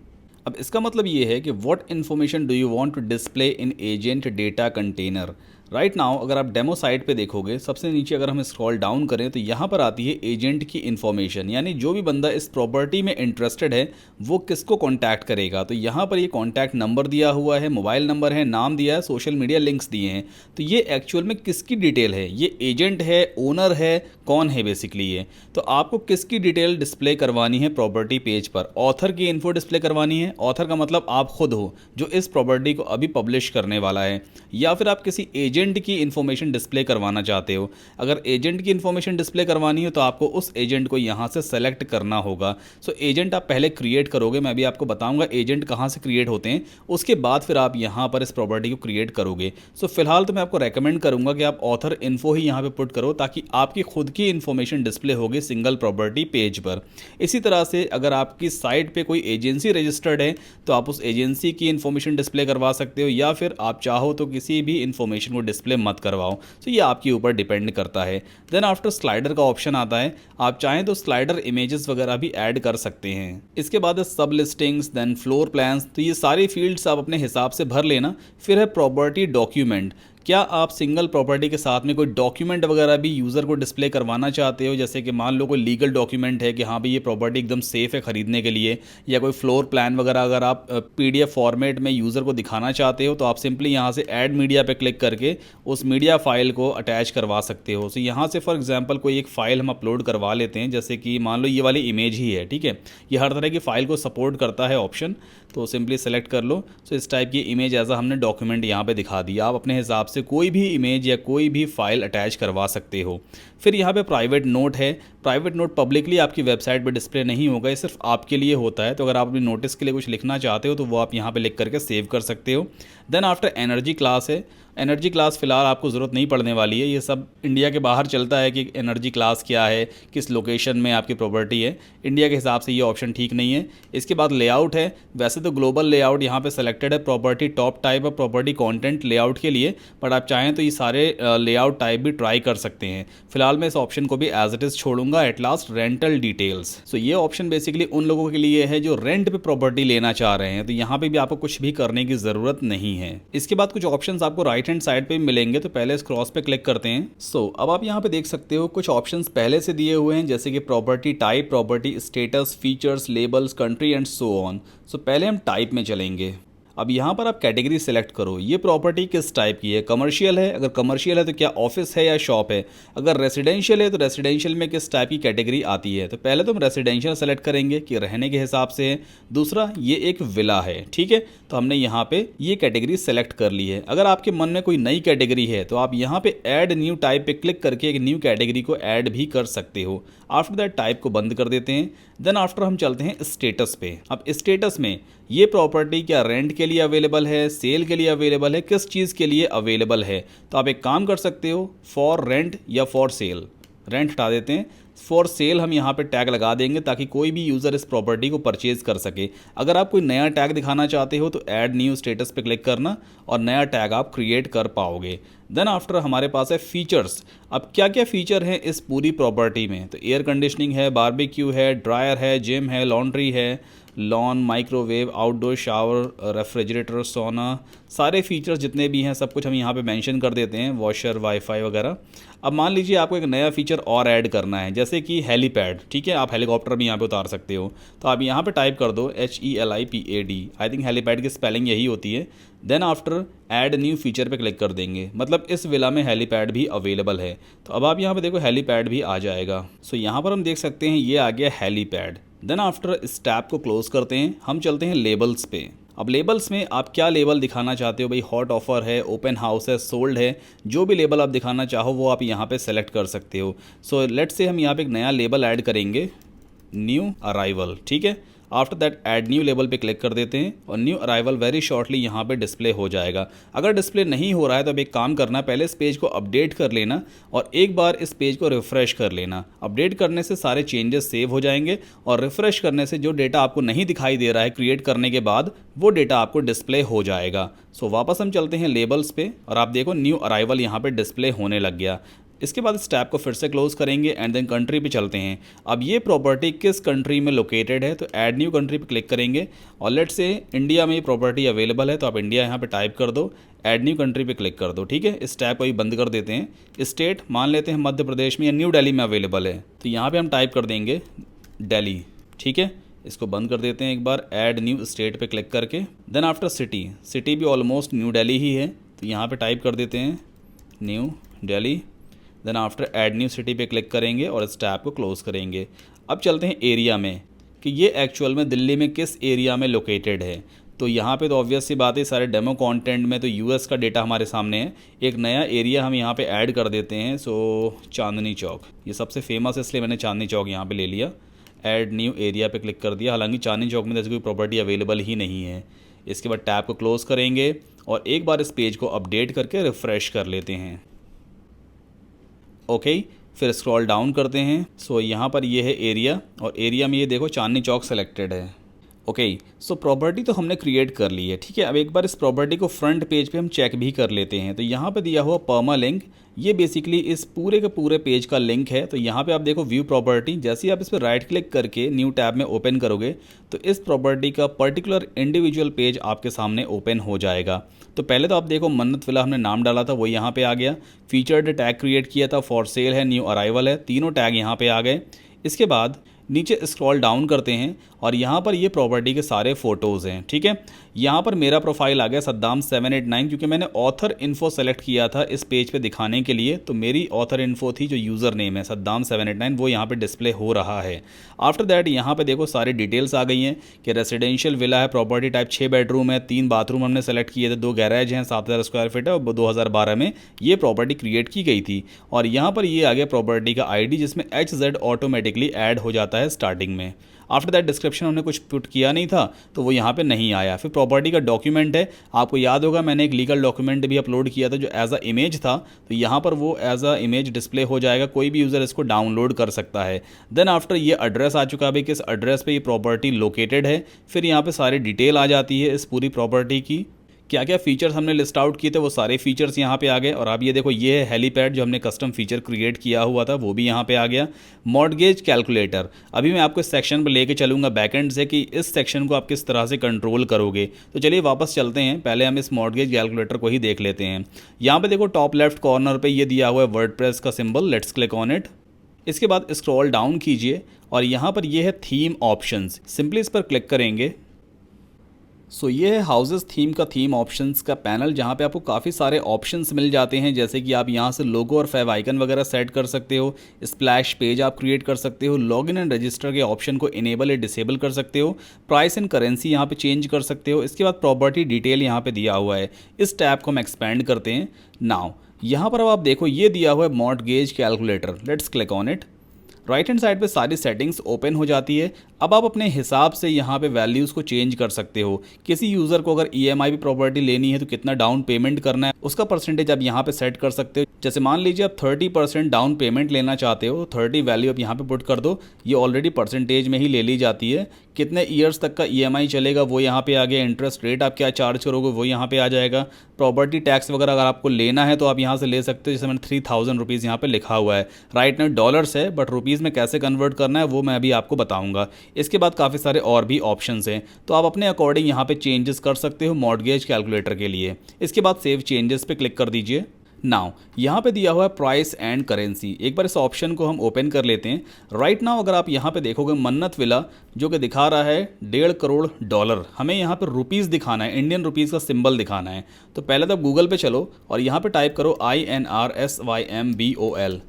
अब इसका मतलब ये है कि what information do you want to display in agent data container. Right now अगर आप डेमो साइट पे देखोगे, सबसे नीचे अगर हम स्क्रॉल डाउन करें तो यहाँ पर आती है एजेंट की इन्फॉर्मेशन, यानी जो भी बंदा इस प्रॉपर्टी में इंटरेस्टेड है वो किसको कॉन्टैक्ट करेगा। तो यहाँ पर ये कॉन्टैक्ट नंबर दिया हुआ है, मोबाइल नंबर है, नाम दिया है, सोशल मीडिया लिंक्स दिए हैं। तो ये एक्चुअल में किसकी डिटेल है? ये एजेंट है, ओनर है, कौन है बेसिकली ये। तो आपको किसकी डिटेल डिस्प्ले करवानी है प्रॉपर्टी पेज पर? ऑथर की इन्फो डिस्प्ले करवानी है। ऑथर का मतलब आप खुद हो जो इस प्रॉपर्टी को अभी पब्लिश करने वाला है, या फिर आप किसी एजेंट की इंफॉर्मेशन डिस्प्ले करवाना चाहते हो। अगर एजेंट की इंफॉर्मेशन डिस्प्ले करवानी है तो आपको उस एजेंट को यहां से सेलेक्ट करना होगा। सो एजेंट आप पहले क्रिएट करोगे, मैं भी आपको बताऊंगा एजेंट कहां से क्रिएट होते हैं, उसके बाद फिर आप यहां पर इस प्रॉपर्टी को क्रिएट करोगे। सो फिलहाल तो मैं आपको रेकमेंड करूंगा कि आप ऑथर इन्फो ही यहां पे पुट करो, ताकि आपकी खुद की इंफॉर्मेशन डिस्प्ले होगी सिंगल प्रॉपर्टी पेज पर। इसी तरह से अगर आपकी साइट पे कोई एजेंसी रजिस्टर्ड है तो आप उस एजेंसी की इंफॉर्मेशन डिस्प्ले करवा सकते हो, या फिर आप चाहो तो किसी भी इंफॉर्मेशन को डिस्प्ले मत करवाओ। तो ये आपके ऊपर डिपेंड करता है। देन आफ्टर स्लाइडर का ऑप्शन आता है, आप चाहें तो स्लाइडर इमेजेस वगैरह भी ऐड कर सकते हैं। इसके बाद सब लिस्टिंग्स, देन फ्लोर प्लान्स, तो ये सारी फील्ड्स आप अपने हिसाब से भर लेना। फिर है प्रॉपर्टी डॉक्यूमेंट। क्या आप सिंगल प्रॉपर्टी के साथ में कोई डॉक्यूमेंट वगैरह भी यूज़र को डिस्प्ले करवाना चाहते हो? जैसे कि मान लो कोई लीगल डॉक्यूमेंट है कि हाँ भाई ये प्रॉपर्टी एकदम सेफ़ है ख़रीदने के लिए, या कोई फ्लोर प्लान वगैरह अगर आप PDF फॉर्मेट में यूज़र को दिखाना चाहते हो, तो आप सिंपली यहाँ से ऐड मीडिया पे क्लिक करके उस मीडिया फाइल को अटैच करवा सकते हो। तो यहाँ से फॉर एग्जाम्पल कोई एक फ़ाइल हम अपलोड करवा लेते हैं, जैसे कि मान लो ये वाली इमेज ही है, ठीक है, ये हर तरह की फ़ाइल को सपोर्ट करता है ऑप्शन। तो सिंपली सेलेक्ट कर लो। सो इस टाइप की इमेज एज हमने डॉक्यूमेंट यहाँ पे दिखा दिया। आप अपने हिसाब से कोई भी इमेज या कोई भी फाइल अटैच करवा सकते हो। फिर यहाँ पे प्राइवेट नोट है। प्राइवेट नोट पब्लिकली आपकी वेबसाइट पे डिस्प्ले नहीं होगा, ये सिर्फ आपके लिए होता है। तो अगर आप अपनी नोटिस के लिए कुछ लिखना चाहते हो तो वो आप यहाँ पे लिख करके सेव कर सकते हो। देन आफ्टर एनर्जी क्लास है। एनर्जी क्लास फ़िलहाल आपको ज़रूरत नहीं पड़ने वाली है, ये सब इंडिया के बाहर चलता है कि एनर्जी क्लास क्या है, किस लोकेशन में आपकी प्रॉपर्टी है। इंडिया के हिसाब से ये ऑप्शन ठीक नहीं है। इसके बाद लेआउट है। वैसे तो ग्लोबल लेआउट यहाँ पे सेलेक्टेड है प्रॉपर्टी टॉप टाइप और प्रॉपर्टी कंटेंट लेआउट के लिए, बट आप चाहें तो ये सारे लेआउट टाइप भी ट्राई कर सकते हैं। फिलहाल मैं इस ऑप्शन को भी एज इट इज़ छोड़ूंगा। At last rental details. So ये ऑप्शन बेसिकली उन लोगों के लिए है जो रेंट पे प्रॉपर्टी लेना चाह रहे हैं, तो यहाँ पे भी आपको कुछ भी करने की ज़रूरत नहीं है। इसके बाद कुछ ऑप्शन आपको राइट हैंड साइड पे मिलेंगे, तो पहले इस क्रॉस पे क्लिक करते हैं। सो अब आप यहाँ पे देख सकते हो कुछ ऑप्शंस पहले से दिए हुए हैं, जैसे कि property type, property status, features, labels, country and so on. So पहले हम टाइप में चलेंगे। अब यहाँ पर आप कैटेगरी सेलेक्ट करो। ये प्रॉपर्टी किस टाइप की है, कमर्शियल है? अगर कमर्शियल है तो क्या ऑफिस है या शॉप है? अगर रेसिडेंशियल है तो रेसिडेंशियल में किस टाइप की कैटेगरी आती है? तो पहले तो हम रेसिडेंशियल सेलेक्ट करेंगे कि रहने के हिसाब से है। दूसरा, ये एक विला है, ठीक है, तो हमने यहाँ पे ये कैटेगरी सेलेक्ट कर ली है। अगर आपके मन में कोई नई कैटेगरी है तो आप यहाँ पे ऐड न्यू टाइप पे क्लिक करके एक न्यू कैटेगरी को ऐड भी कर सकते हो। आफ्टर दैट टाइप को बंद कर देते हैं। देन आफ्टर हम चलते हैं स्टेटस पे। अब स्टेटस में ये प्रॉपर्टी क्या रेंट के लिए अवेलेबल है, सेल के लिए अवेलेबल है, किस चीज़ के लिए अवेलेबल है? तो आप एक काम कर सकते हो, फॉर रेंट या फॉर सेल। रेंट हटा देते हैं, फॉर सेल हम यहाँ पे टैग लगा देंगे ताकि कोई भी यूज़र इस प्रॉपर्टी को परचेज कर सके। अगर आप कोई नया टैग दिखाना चाहते हो तो ऐड न्यू स्टेटस पे क्लिक करना और नया टैग आप क्रिएट कर पाओगे। देन आफ्टर हमारे पास है फीचर्स। अब क्या क्या फीचर हैं इस पूरी प्रॉपर्टी में? तो एयर कंडीशनिंग है, बारबेक्यू है, ड्रायर है, जिम है, लॉन्ड्री है, lawn, microwave, outdoor shower, refrigerator, सोना, सारे फीचर्स जितने भी हैं सब कुछ हम यहाँ पे मेंशन कर देते हैं, वॉशर, वाईफाई वगैरह। अब मान लीजिए आपको एक नया फीचर और ऐड करना है, जैसे कि हेलीपैड, ठीक है, आप हेलीकॉप्टर भी यहाँ पे उतार सकते हो। तो आप यहाँ पे टाइप कर दो HELIPAD। आई थिंक हेलीपैड की स्पेलिंग यही होती है। Then after add new feature पे क्लिक कर देंगे, मतलब इस विला में हेलीपैड भी अवेलेबल है। तो अब आप यहाँ पे देखो हेलीपैड भी आ जाएगा। सो यहाँ पर हम देख सकते हैं ये आ गया हेलीपैड। देन आफ्टर इस टैब को क्लोज करते हैं, हम चलते हैं लेबल्स पे। अब लेबल्स में आप क्या लेबल दिखाना चाहते हो भाई? हॉट ऑफर है, ओपन हाउस है, सोल्ड है, जो भी लेबल आप दिखाना चाहो वो आप यहाँ पे सेलेक्ट कर सकते हो। सो लेट्स से हम यहाँ पे एक नया लेबल ऐड करेंगे, न्यू अराइवल, ठीक है। After that add new label पे क्लिक कर देते हैं और न्यू अराइवल वेरी शॉर्टली यहाँ पे डिस्प्ले हो जाएगा। अगर डिस्प्ले नहीं हो रहा है तो अब एक काम करना, पहले इस पेज को अपडेट कर लेना और एक बार इस पेज को रिफ्रेश कर लेना। अपडेट करने से सारे चेंजेस सेव हो जाएंगे और रिफ्रेश करने से जो डेटा आपको नहीं दिखाई दे रहा है क्रिएट करने के बाद, वो डेटा आपको डिस्प्ले हो जाएगा। सो वापस हम चलते हैं लेबल्स पे और आप देखो न्यू अराइवल यहाँ पे डिस्प्ले होने लग गया। इसके बाद इस टैब को फिर से क्लोज करेंगे एंड देन कंट्री पे चलते हैं। अब ये प्रॉपर्टी किस कंट्री में लोकेटेड है? तो ऐड न्यू कंट्री पे क्लिक करेंगे और लेट्स से इंडिया में ये प्रॉपर्टी अवेलेबल है, तो आप इंडिया यहाँ पे टाइप कर दो, ऐड न्यू कंट्री पे क्लिक कर दो, ठीक है। इस टैब को ही बंद कर देते हैं। स्टेट मान लेते हैं मध्य प्रदेश में या न्यू दिल्ली में अवेलेबल है, तो यहाँ पर हम टाइप कर देंगे दिल्ली, ठीक है। इसको बंद कर देते हैं एक बार, ऐड न्यू स्टेट पे क्लिक करके। देन आफ्टर सिटी, सिटी भी ऑलमोस्ट न्यू दिल्ली ही है, तो यहाँ पे टाइप कर देते हैं New Delhi. Then after add new city पे क्लिक करेंगे और इस टैब को क्लोज करेंगे। अब चलते हैं एरिया में कि ये एक्चुअल में दिल्ली में किस एरिया में लोकेटेड है। तो यहाँ पे तो ऑब्वियस सी बात है, सारे डेमो कंटेंट में तो यूएस का डेटा हमारे सामने है। एक नया एरिया हम यहाँ पे ऐड कर देते हैं। सो चांदनी चौक, ये सबसे फेमस है इसलिए मैंने चांदनी चौक यहाँ पे ले लिया। ऐड न्यू एरिया पे क्लिक कर दिया। हालांकि चांदनी चौक में जैसे कोई प्रॉपर्टी अवेलेबल ही नहीं है। इसके बाद टैब को क्लोज करेंगे और एक बार इस पेज को अपडेट करके रिफ़्रेश कर लेते हैं। ओके, फिर स्क्रॉल डाउन करते हैं। सो यहाँ पर ये है एरिया और एरिया में ये देखो चांदनी चौक सेलेक्टेड है। ओके, सो प्रॉपर्टी तो हमने क्रिएट कर ली है, ठीक है। अब एक बार इस प्रॉपर्टी को फ्रंट पेज पे हम चेक भी कर लेते हैं। तो यहाँ पे दिया हुआ पर्मा लिंक, ये बेसिकली इस पूरे के पूरे पेज का लिंक है। तो यहाँ पे आप देखो व्यू प्रॉपर्टी, जैसे ही आप इस पर राइट क्लिक करके न्यू टैब में ओपन करोगे तो इस प्रॉपर्टी का पर्टिकुलर इंडिविजुअल पेज आपके सामने ओपन हो जाएगा। तो पहले तो आप देखो मन्नत विला हमने नाम डाला था, वो यहाँ पे आ गया। फीचर्ड टैग क्रिएट किया था, फॉर सेल है, न्यू अराइवल है, तीनों टैग यहाँ पे आ गए। इसके बाद नीचे स्क्रॉल डाउन करते हैं और यहाँ पर ये प्रॉपर्टी के सारे फ़ोटोज़ हैं, ठीक है। यहाँ पर मेरा प्रोफाइल आ गया सद्दाम 789, क्योंकि मैंने ऑथर इन्फो सेलेक्ट किया था इस पेज पे दिखाने के लिए, तो मेरी ऑथर इन्फो थी, जो यूज़र नेम है सद्दाम 789, वो यहाँ पे डिस्प्ले हो रहा है। आफ्टर दैट यहाँ पे देखो सारी डिटेल्स आ गई हैं कि रेसिडेंशियल विला है, प्रॉपर्टी टाइप 6 बेडरूम है, 3 बाथरूम हमने सेलेक्ट किए थे, 2 गैराज हैं, 7000 स्क्वायर फीट है, और 2012 में ये प्रॉपर्टी क्रिएट की गई थी। और यहाँ पर ये आ गया प्रॉपर्टी का आईडी, जिसमें HZ ऑटोमेटिकली ऐड हो जाता है स्टार्टिंग में। आफ्टर दैट डिस्क्रिप्शन हमने कुछ पुट किया नहीं था, तो वो यहाँ पे नहीं आया। फिर प्रॉपर्टी का डॉक्यूमेंट है, आपको याद होगा मैंने एक लीगल डॉक्यूमेंट भी अपलोड किया था जो एज अ इमेज था, तो यहाँ पर वो एज अ इमेज डिस्प्ले हो जाएगा, कोई भी यूज़र इसको डाउनलोड कर सकता है। देन आफ्टर ये एड्रेस आ चुका है, किस एड्रेस पे ये प्रॉपर्टी लोकेटेड है। फिर यहाँ पे सारी डिटेल आ जाती है इस पूरी प्रॉपर्टी की, क्या क्या फीचर्स हमने लिस्ट आउट किए थे वो सारे फीचर्स यहाँ पे आ गए। और अब ये देखो ये है हेलीपैड, जो हमने कस्टम फीचर क्रिएट किया हुआ था वो भी यहाँ पे आ गया। मॉर्टगेज कैलकुलेटर, अभी मैं आपको इस सेक्शन पर लेके चलूँगा बैकएंड से कि इस सेक्शन को आप किस तरह से कंट्रोल करोगे। तो चलिए वापस चलते हैं, पहले हम इस मॉर्टगेज कैलकुलेटर को ही देख लेते हैं। यहाँ पर देखो टॉप लेफ्ट कॉर्नर पर ये दिया हुआ है वर्डप्रेस का symbol, let's click on it. इसके बाद स्क्रॉल डाउन कीजिए और यहाँ पर ये है थीम ऑप्शंस, सिंपली इस पर क्लिक करेंगे। सो ये है हाउसेस थीम का थीम ऑप्शंस का पैनल, जहाँ पे आपको काफ़ी सारे ऑप्शंस मिल जाते हैं, जैसे कि आप यहाँ से लोगो और फेव आइकन वगैरह सेट कर सकते हो, स्प्लैश पेज आप क्रिएट कर सकते हो, लॉगिन एंड रजिस्टर के ऑप्शन को इनेबल या डिसेबल कर सकते हो, प्राइस एंड करेंसी यहाँ पे चेंज कर सकते हो। इसके बाद प्रॉपर्टी डिटेल यहाँ पे दिया हुआ है, इस टैब को हम एक्सपेंड करते हैं। नाउ यहाँ पर अब आप देखो ये दिया हुआ है mortgage calculator, let's click on it. Right hand side पे सारी सेटिंग्स ओपन हो जाती है। अब आप अपने हिसाब से यहाँ पे वैल्यूज़ को चेंज कर सकते हो। किसी यूज़र को अगर EMI पे प्रॉपर्टी लेनी है तो कितना डाउन पेमेंट करना है उसका परसेंटेज आप यहाँ पे सेट कर सकते हो। जैसे मान लीजिए आप 30% डाउन पेमेंट लेना चाहते हो, 30 वैल्यू आप यहाँ पे पुट कर दो, ये ऑलरेडी परसेंटेज में ही ले ली जाती है। कितने ईयर्स तक का EMI चलेगा वो यहाँ पे आ गया, इंटरेस्ट रेट आप क्या चार्ज करोगे वो यहाँ पे आ जाएगा। प्रॉपर्टी टैक्स वगैरह अगर आपको लेना है तो आप यहाँ से ले सकते हो, जैसे मैंने 3000 रुपीज़ यहाँ पे लिखा हुआ है। राइट नाउ डॉलर्स है, बट रुपीज़ में कैसे कन्वर्ट करना है वो मैं अभी आपको बताऊँगा। इसके बाद काफ़ी सारे और भी ऑप्शंस हैं, तो आप अपने अकॉर्डिंग यहाँ पे चेंजेस कर सकते हो मॉर्टगेज कैलकुलेटर के लिए। इसके बाद सेव चेंजेस पे क्लिक कर दीजिए। नाउ यहाँ पे दिया हुआ है प्राइस एंड करेंसी, एक बार इस ऑप्शन को हम ओपन कर लेते हैं। राइट नाउ अगर आप यहाँ पे देखोगे मन्नत विला जो कि दिखा रहा है 1.5 करोड़ डॉलर, हमें यहाँ पे रुपीज़ दिखाना है, इंडियन रुपीज़ का सिंबल दिखाना है। तो पहले तो आप गूगल पे चलो और यहाँ पे टाइप करो INRSYMBOL,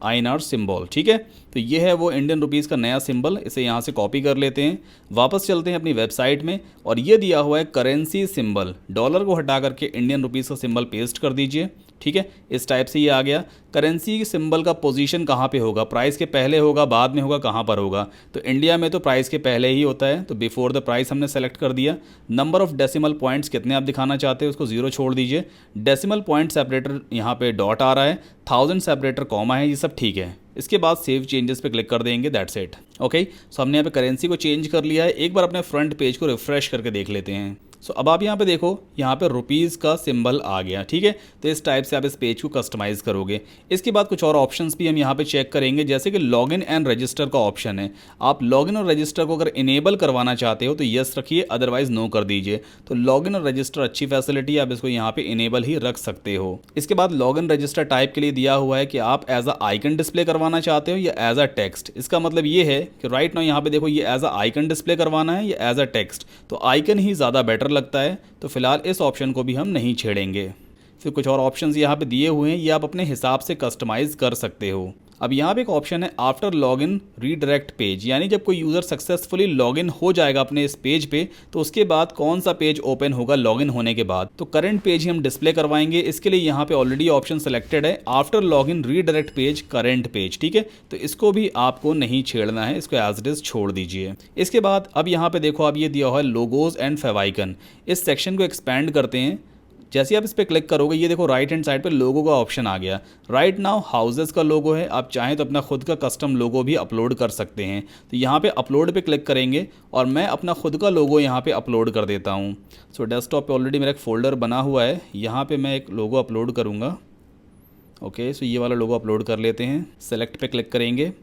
INR सिंबल, ठीक है। तो ये है वो इंडियन रुपीज़ का नया सिंबल, इसे यहाँ से कॉपी कर लेते हैं। वापस चलते हैं अपनी वेबसाइट में और ये दिया हुआ है करेंसी सिंबल, डॉलर को हटा करके इंडियन रुपीज़ का सिंबल पेस्ट कर दीजिए, ठीक है। इस टाइप से ये आ गया। करेंसी सिंबल का पोजीशन कहाँ पे होगा, प्राइस के पहले होगा, बाद में होगा, कहाँ पर होगा? तो इंडिया में तो प्राइस के पहले ही होता है, तो बिफोर द प्राइस हमने सेलेक्ट कर दिया। नंबर ऑफ डेसिमल पॉइंट्स कितने आप दिखाना चाहते हो उसको 0 छोड़ दीजिए। डेसिमल पॉइंट सेपरेटर यहाँ पे डॉट आ रहा है, 1000 सेपरेटर कॉमा है, ये सब ठीक है। इसके बाद सेव चेंजेस पे क्लिक कर देंगे, दैट्स इट। ओके, सो हमने यहाँ पे करेंसी को चेंज कर लिया है। एक बार अपने फ्रंट पेज को रिफ्रेश करके देख लेते हैं। सो अब आप यहाँ पे देखो, यहाँ पे रुपीज़ का सिंबल आ गया, ठीक है। तो इस टाइप से आप इस पेज को कस्टमाइज़ करोगे। इसके बाद कुछ और ऑप्शंस भी हम यहाँ पे चेक करेंगे, जैसे कि लॉगिन एंड रजिस्टर का ऑप्शन है। आप लॉगिन और रजिस्टर को अगर इनेबल करवाना चाहते हो तो यस रखिए, अदरवाइज नो कर दीजिए। तो लॉगिन और रजिस्टर अच्छी फैसिलिटी, आप इसको यहाँ पे इनेबल ही रख सकते हो। इसके बाद लॉगिन रजिस्टर टाइप के लिए दिया हुआ है कि आप एज अ आइकन डिस्प्ले करवाना चाहते हो या एज अ टेक्स्ट। इसका मतलब ये है कि राइट नाउ यहाँ पे देखो ये एज अ आइकन डिस्प्ले करवाना है या एज अ टेक्स्ट, तो आइकन ही ज़्यादा बेटर लगता है, तो फिलहाल इस ऑप्शन को भी हम नहीं छेड़ेंगे। फिर कुछ और ऑप्शंस यहाँ पे दिए हुए हैं, ये आप अपने हिसाब से कस्टमाइज़ कर सकते हो। अब यहाँ पे एक ऑप्शन है आफ्टर लॉगिन रीडायरेक्ट पेज, यानी जब कोई यूज़र सक्सेसफुली लॉगिन हो जाएगा अपने इस पेज पे तो उसके बाद कौन सा पेज ओपन होगा लॉगिन होने के बाद, तो करंट पेज ही हम डिस्प्ले करवाएंगे। इसके लिए यहाँ पे ऑलरेडी ऑप्शन सेलेक्टेड है after login redirect page current page, ठीक है। तो इसको भी आपको नहीं छेड़ना है, इसको एज इट इज छोड़ दीजिए। इसके बाद अब यहाँ पे देखो, अब ये दिया हुआ है लोगोज एंड फेवाइकन, इस सेक्शन को एक्सपैंड करते हैं। जैसे आप इस पर क्लिक करोगे ये देखो राइट हैंड साइड पे लोगो का ऑप्शन आ गया। राइट नाउ हाउसेस का लोगो है, आप चाहें तो अपना खुद का कस्टम लोगो भी अपलोड कर सकते हैं। तो यहाँ पे अपलोड पे क्लिक करेंगे और मैं अपना खुद का लोगो यहाँ पे अपलोड कर देता हूँ। सो डेस्कटॉप पे ऑलरेडी मेरा एक फ़ोल्डर बना हुआ है, यहाँ पर मैं एक लोगो अपलोड करूँगा। ओके, सो ये वाला लोगो अपलोड कर लेते हैं। सेलेक्ट पे क्लिक करेंगे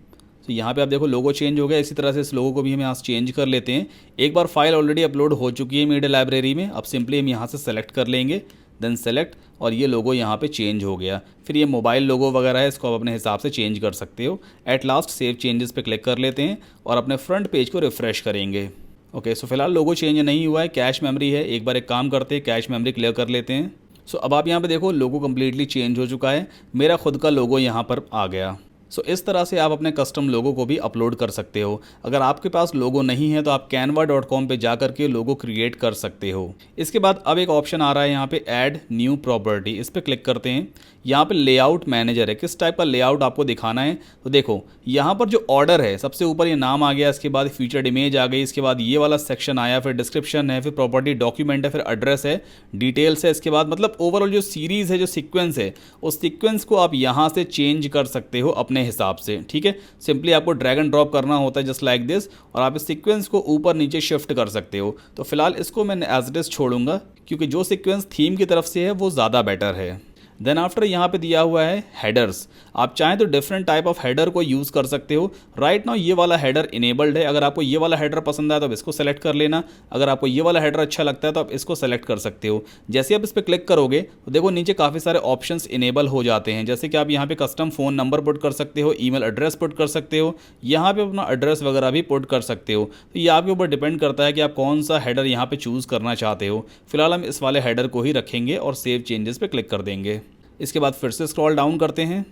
तो यहाँ पे आप देखो लोगो चेंज हो गया। इसी तरह से इस लोगो को भी हम यहाँ से चेंज कर लेते हैं। एक बार फाइल ऑलरेडी अपलोड हो चुकी है मीडिया लाइब्रेरी में, अब सिंपली हम यहाँ से सेलेक्ट कर लेंगे, देन सेलेक्ट, और ये लोगो यहाँ पे चेंज हो गया। फिर ये मोबाइल लोगो वगैरह है, इसको आप अपने हिसाब से चेंज कर सकते हो। एट लास्ट सेव चेंजेस पे क्लिक कर लेते हैं और अपने फ्रंट पेज को रिफ्रेश करेंगे। ओके, सो फिलहाल लोगो चेंज नहीं हुआ है, कैश मेमोरी है। एक बार एक काम करते हैं, कैश मेमोरी क्लियर कर लेते हैं। सो अब आप यहाँ पे देखो लोगो कम्प्लीटली चेंज हो चुका है, मेरा खुद का लोगो यहाँ पर आ गया। सो इस तरह से आप अपने कस्टम लोगो को भी अपलोड कर सकते हो। अगर आपके पास लोगो नहीं है तो आप canva.com पे जा करके लोगो क्रिएट कर सकते हो। इसके बाद अब एक ऑप्शन आ रहा है यहाँ पे ऐड न्यू प्रॉपर्टी, इस पर क्लिक करते हैं। यहाँ पे लेआउट मैनेजर है, किस टाइप का लेआउट आपको दिखाना है। तो देखो यहाँ पर जो ऑर्डर है, सबसे ऊपर ये नाम आ गया, इसके बाद फीचर्ड इमेज आ गई, इसके बाद ये वाला सेक्शन आया, फिर डिस्क्रिप्शन है, फिर प्रॉपर्टी डॉक्यूमेंट है, फिर एड्रेस है, डिटेल्स है। इसके बाद मतलब ओवरऑल जो सीरीज़ है, जो सीक्वेंस है, उस सीक्वेंस को आप यहाँ से चेंज कर सकते हो अपने हिसाब से। ठीक है, सिंपली आपको ड्रैग एंड ड्रॉप करना होता है जस्ट लाइक दिस, और आप इस सीक्वेंस को ऊपर नीचे शिफ्ट कर सकते हो। तो फिलहाल इसको मैं एज इट इज छोड़ूंगा, क्योंकि जो सीक्वेंस थीम की तरफ से है वो ज़्यादा बेटर है। देन आफ्टर यहाँ पे दिया हुआ है हेडर्स, आप चाहें तो डिफरेंट टाइप ऑफ हेडर को यूज़ कर सकते हो। राइट नाउ ये वाला हेडर इनेबल्ड है, अगर आपको ये वाला हेडर पसंद आए तो आप इसको सेलेक्ट कर लेना, अगर आपको ये वाला हेडर अच्छा लगता है तो आप इसको सेलेक्ट कर सकते हो। जैसे आप इस पर क्लिक करोगे तो देखो नीचे काफ़ी सारे ऑप्शंस इनेबल हो जाते हैं, जैसे कि आप यहाँ पे कस्टम फ़ोन नंबर पुट कर सकते हो, ईमेल एड्रेस पुट कर सकते हो, यहाँ पे अपना एड्रेस वगैरह भी पुट कर सकते हो। तो ये आपके ऊपर डिपेंड करता है कि आप कौन सा हेडर यहाँ पे चूज़ करना चाहते हो। फिलहाल हम इस वाले हेडर को ही रखेंगे और सेव चेंजेस पे क्लिक कर देंगे। इसके बाद फिर से स्क्रॉल डाउन करते हैं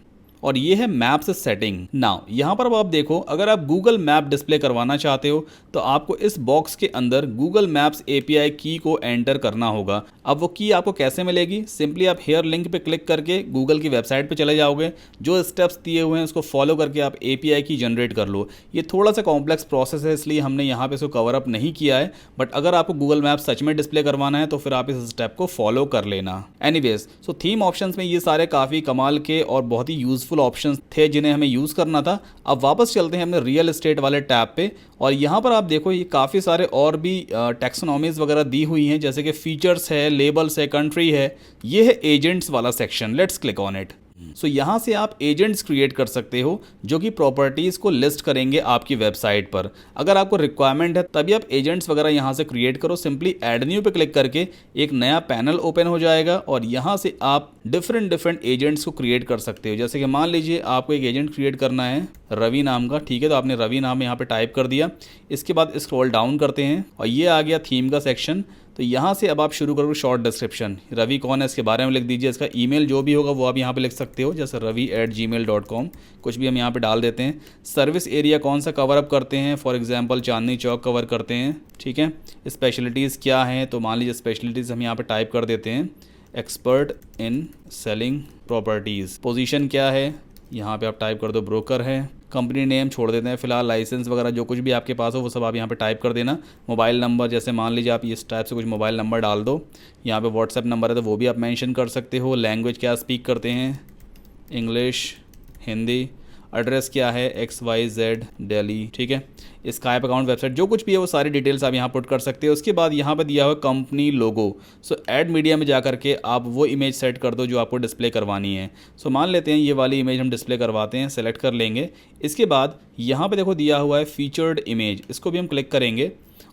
और ये है मैप्स सेटिंग। नाउ यहाँ पर अब आप देखो, अगर आप गूगल मैप डिस्प्ले करवाना चाहते हो तो आपको इस बॉक्स के अंदर गूगल मैप्स एपीआई की को एंटर करना होगा। अब वो की आपको कैसे मिलेगी, सिंपली आप हेयर लिंक पे क्लिक करके गूगल की वेबसाइट पे चले जाओगे, जो स्टेप्स दिए हुए हैं उसको फॉलो करके आप एपीआई की जनरेट कर लो। ये थोड़ा सा कॉम्प्लेक्स प्रोसेस है, इसलिए हमने यहाँ पे इसको कवर अप नहीं किया है, बट अगर आपको गूगल मैप सच में डिस्प्ले करवाना है तो फिर आप इस स्टेप को फॉलो कर लेना। एनीवेज, सो थीम ऑप्शंस में ये सारे काफ़ी कमाल के और बहुत ही यूजफुल ऑप्शंस थे जिन्हें हमें यूज़ करना था। अब वापस चलते हैं अपने रियल एस्टेट वाले टैब पे, और यहाँ पर आप देखो ये काफ़ी सारे और भी टैक्सोनॉमीज वगैरह दी हुई हैं, जैसे कि फीचर्स है, लेबल्स है, कंट्री है। ये है एजेंट्स वाला section, let's click on it. So यहाँ से आप एजेंट्स क्रिएट कर सकते हो जो कि प्रॉपर्टीज़ को लिस्ट करेंगे आपकी वेबसाइट पर। अगर आपको रिक्वायरमेंट है तभी आप एजेंट्स वगैरह यहाँ से क्रिएट करो। सिंपली ऐड न्यू पे क्लिक करके एक नया पैनल ओपन हो जाएगा और यहाँ से आप डिफरेंट एजेंट्स को क्रिएट कर सकते हो। जैसे कि मान लीजिए आपको एक एजेंट क्रिएट करना है रवि नाम का, ठीक है, तो आपने रवि नाम यहाँ पे टाइप कर दिया। इसके बाद स्क्रॉल डाउन करते हैं और ये आ गया थीम का सेक्शन। तो यहाँ से अब आप शुरू करोगे शॉर्ट डिस्क्रिप्शन, रवि कौन है इसके बारे में लिख दीजिए, इसका ईमेल जो भी होगा वो आप यहाँ पे लिख सकते हो, जैसे ravi@gmail.com, कुछ भी हम यहाँ पे डाल देते हैं। सर्विस एरिया कौन सा कवर अप करते हैं, for example Chandni Chowk cover करते हैं, ठीक है। स्पेशलिटीज़ क्या हैं, तो मान लीजिए स्पेशलिटीज़ हम यहाँ पर टाइप कर देते हैं expert in selling properties. Position क्या है, यहाँ पे आप टाइप कर दो ब्रोकर है। कंपनी नेम छोड़ देते हैं फिलहाल, लाइसेंस वगैरह जो कुछ भी आपके पास हो वो सब आप यहाँ पे टाइप कर देना। मोबाइल नंबर, जैसे मान लीजिए आप इस टाइप से कुछ मोबाइल नंबर डाल दो। यहाँ पे व्हाट्सएप नंबर है तो वो भी आप मेंशन कर सकते हो। लैंग्वेज क्या स्पीक करते हैं, इंग्लिश, हिंदी। एड्रेस क्या है, XYZ दिल्ली, ठीक है। स्काइप अकाउंट, वेबसाइट, जो कुछ भी है वो सारी डिटेल्स आप यहाँ पुट कर सकते हो। उसके बाद यहाँ पर दिया हुआ कंपनी लोगो। सो ऐड मीडिया में जा करके आप वो इमेज सेट कर दो जो आपको डिस्प्ले करवानी है। सो मान लेते हैं ये वाली इमेज हम डिस्प्ले करवाते हैं, सेलेक्ट कर लेंगे। इसके बाद यहाँ पे देखो दिया हुआ है फीचर्ड इमेज, इसको भी हम क्लिक करेंगे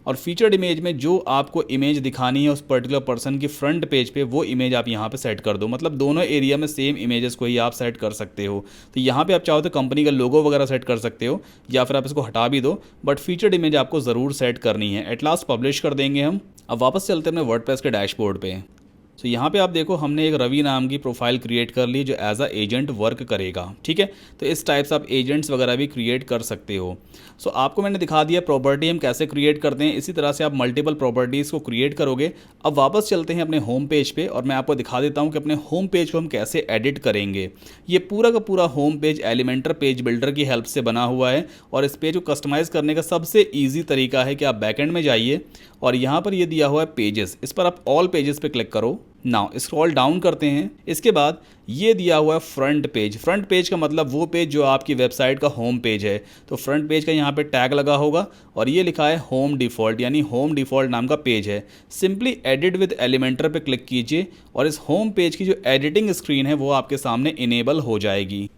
और फीचर्ड इमेज में जो आपको इमेज दिखानी है उस पर्टिकुलर पर्सन की फ्रंट पेज पे वो इमेज आप यहाँ पे सेट कर दो। मतलब दोनों एरिया में सेम इमेजेस को ही आप सेट कर सकते हो। तो यहाँ पे आप चाहो तो कंपनी का लोगो वगैरह सेट कर सकते हो या फिर आप इसको हटा भी दो, बट फीचर्ड इमेज आपको ज़रूर सेट करनी है। एट लास्ट पब्लिश कर देंगे हम। अब वापस चलते हैं अपने वर्डप्रेस के डैशबोर्ड पे। तो यहाँ पे आप देखो हमने एक रवि नाम की प्रोफाइल क्रिएट कर ली जो एज अ एजेंट वर्क करेगा, ठीक है। तो इस टाइप से आप एजेंट्स वगैरह भी क्रिएट कर सकते हो। सो आपको मैंने दिखा दिया प्रॉपर्टी हम कैसे क्रिएट करते हैं, इसी तरह से आप मल्टीपल प्रॉपर्टीज़ को क्रिएट करोगे। अब वापस चलते हैं अपने होम पेज पे और मैं आपको दिखा देता हूँ कि अपने होम पेज को हम कैसे एडिट करेंगे। ये पूरा का पूरा home page Elementor page builder की हेल्प से बना हुआ है और इस पेज को कस्टमाइज़ करने का सबसे ईजी तरीका है कि आप बैकएंड में जाइए और यहाँ पर ये दिया हुआ है पेजेस, इस पर आप ऑल पेजेस पे क्लिक करो। नाउ स्क्रॉल डाउन करते हैं। इसके बाद ये दिया हुआ है फ्रंट पेज। फ्रंट पेज का मतलब वो पेज जो आपकी वेबसाइट का होम पेज है। तो फ्रंट पेज का यहाँ पे टैग लगा होगा और ये लिखा है होम डिफ़ॉल्ट, यानी होम डिफ़ॉल्ट नाम का पेज है। सिंपली एडिट विद एलिमेंटर पे क्लिक कीजिए और इस होम पेज की जो एडिटिंग स्क्रीन है वो आपके सामने इनेबल हो जाएगी।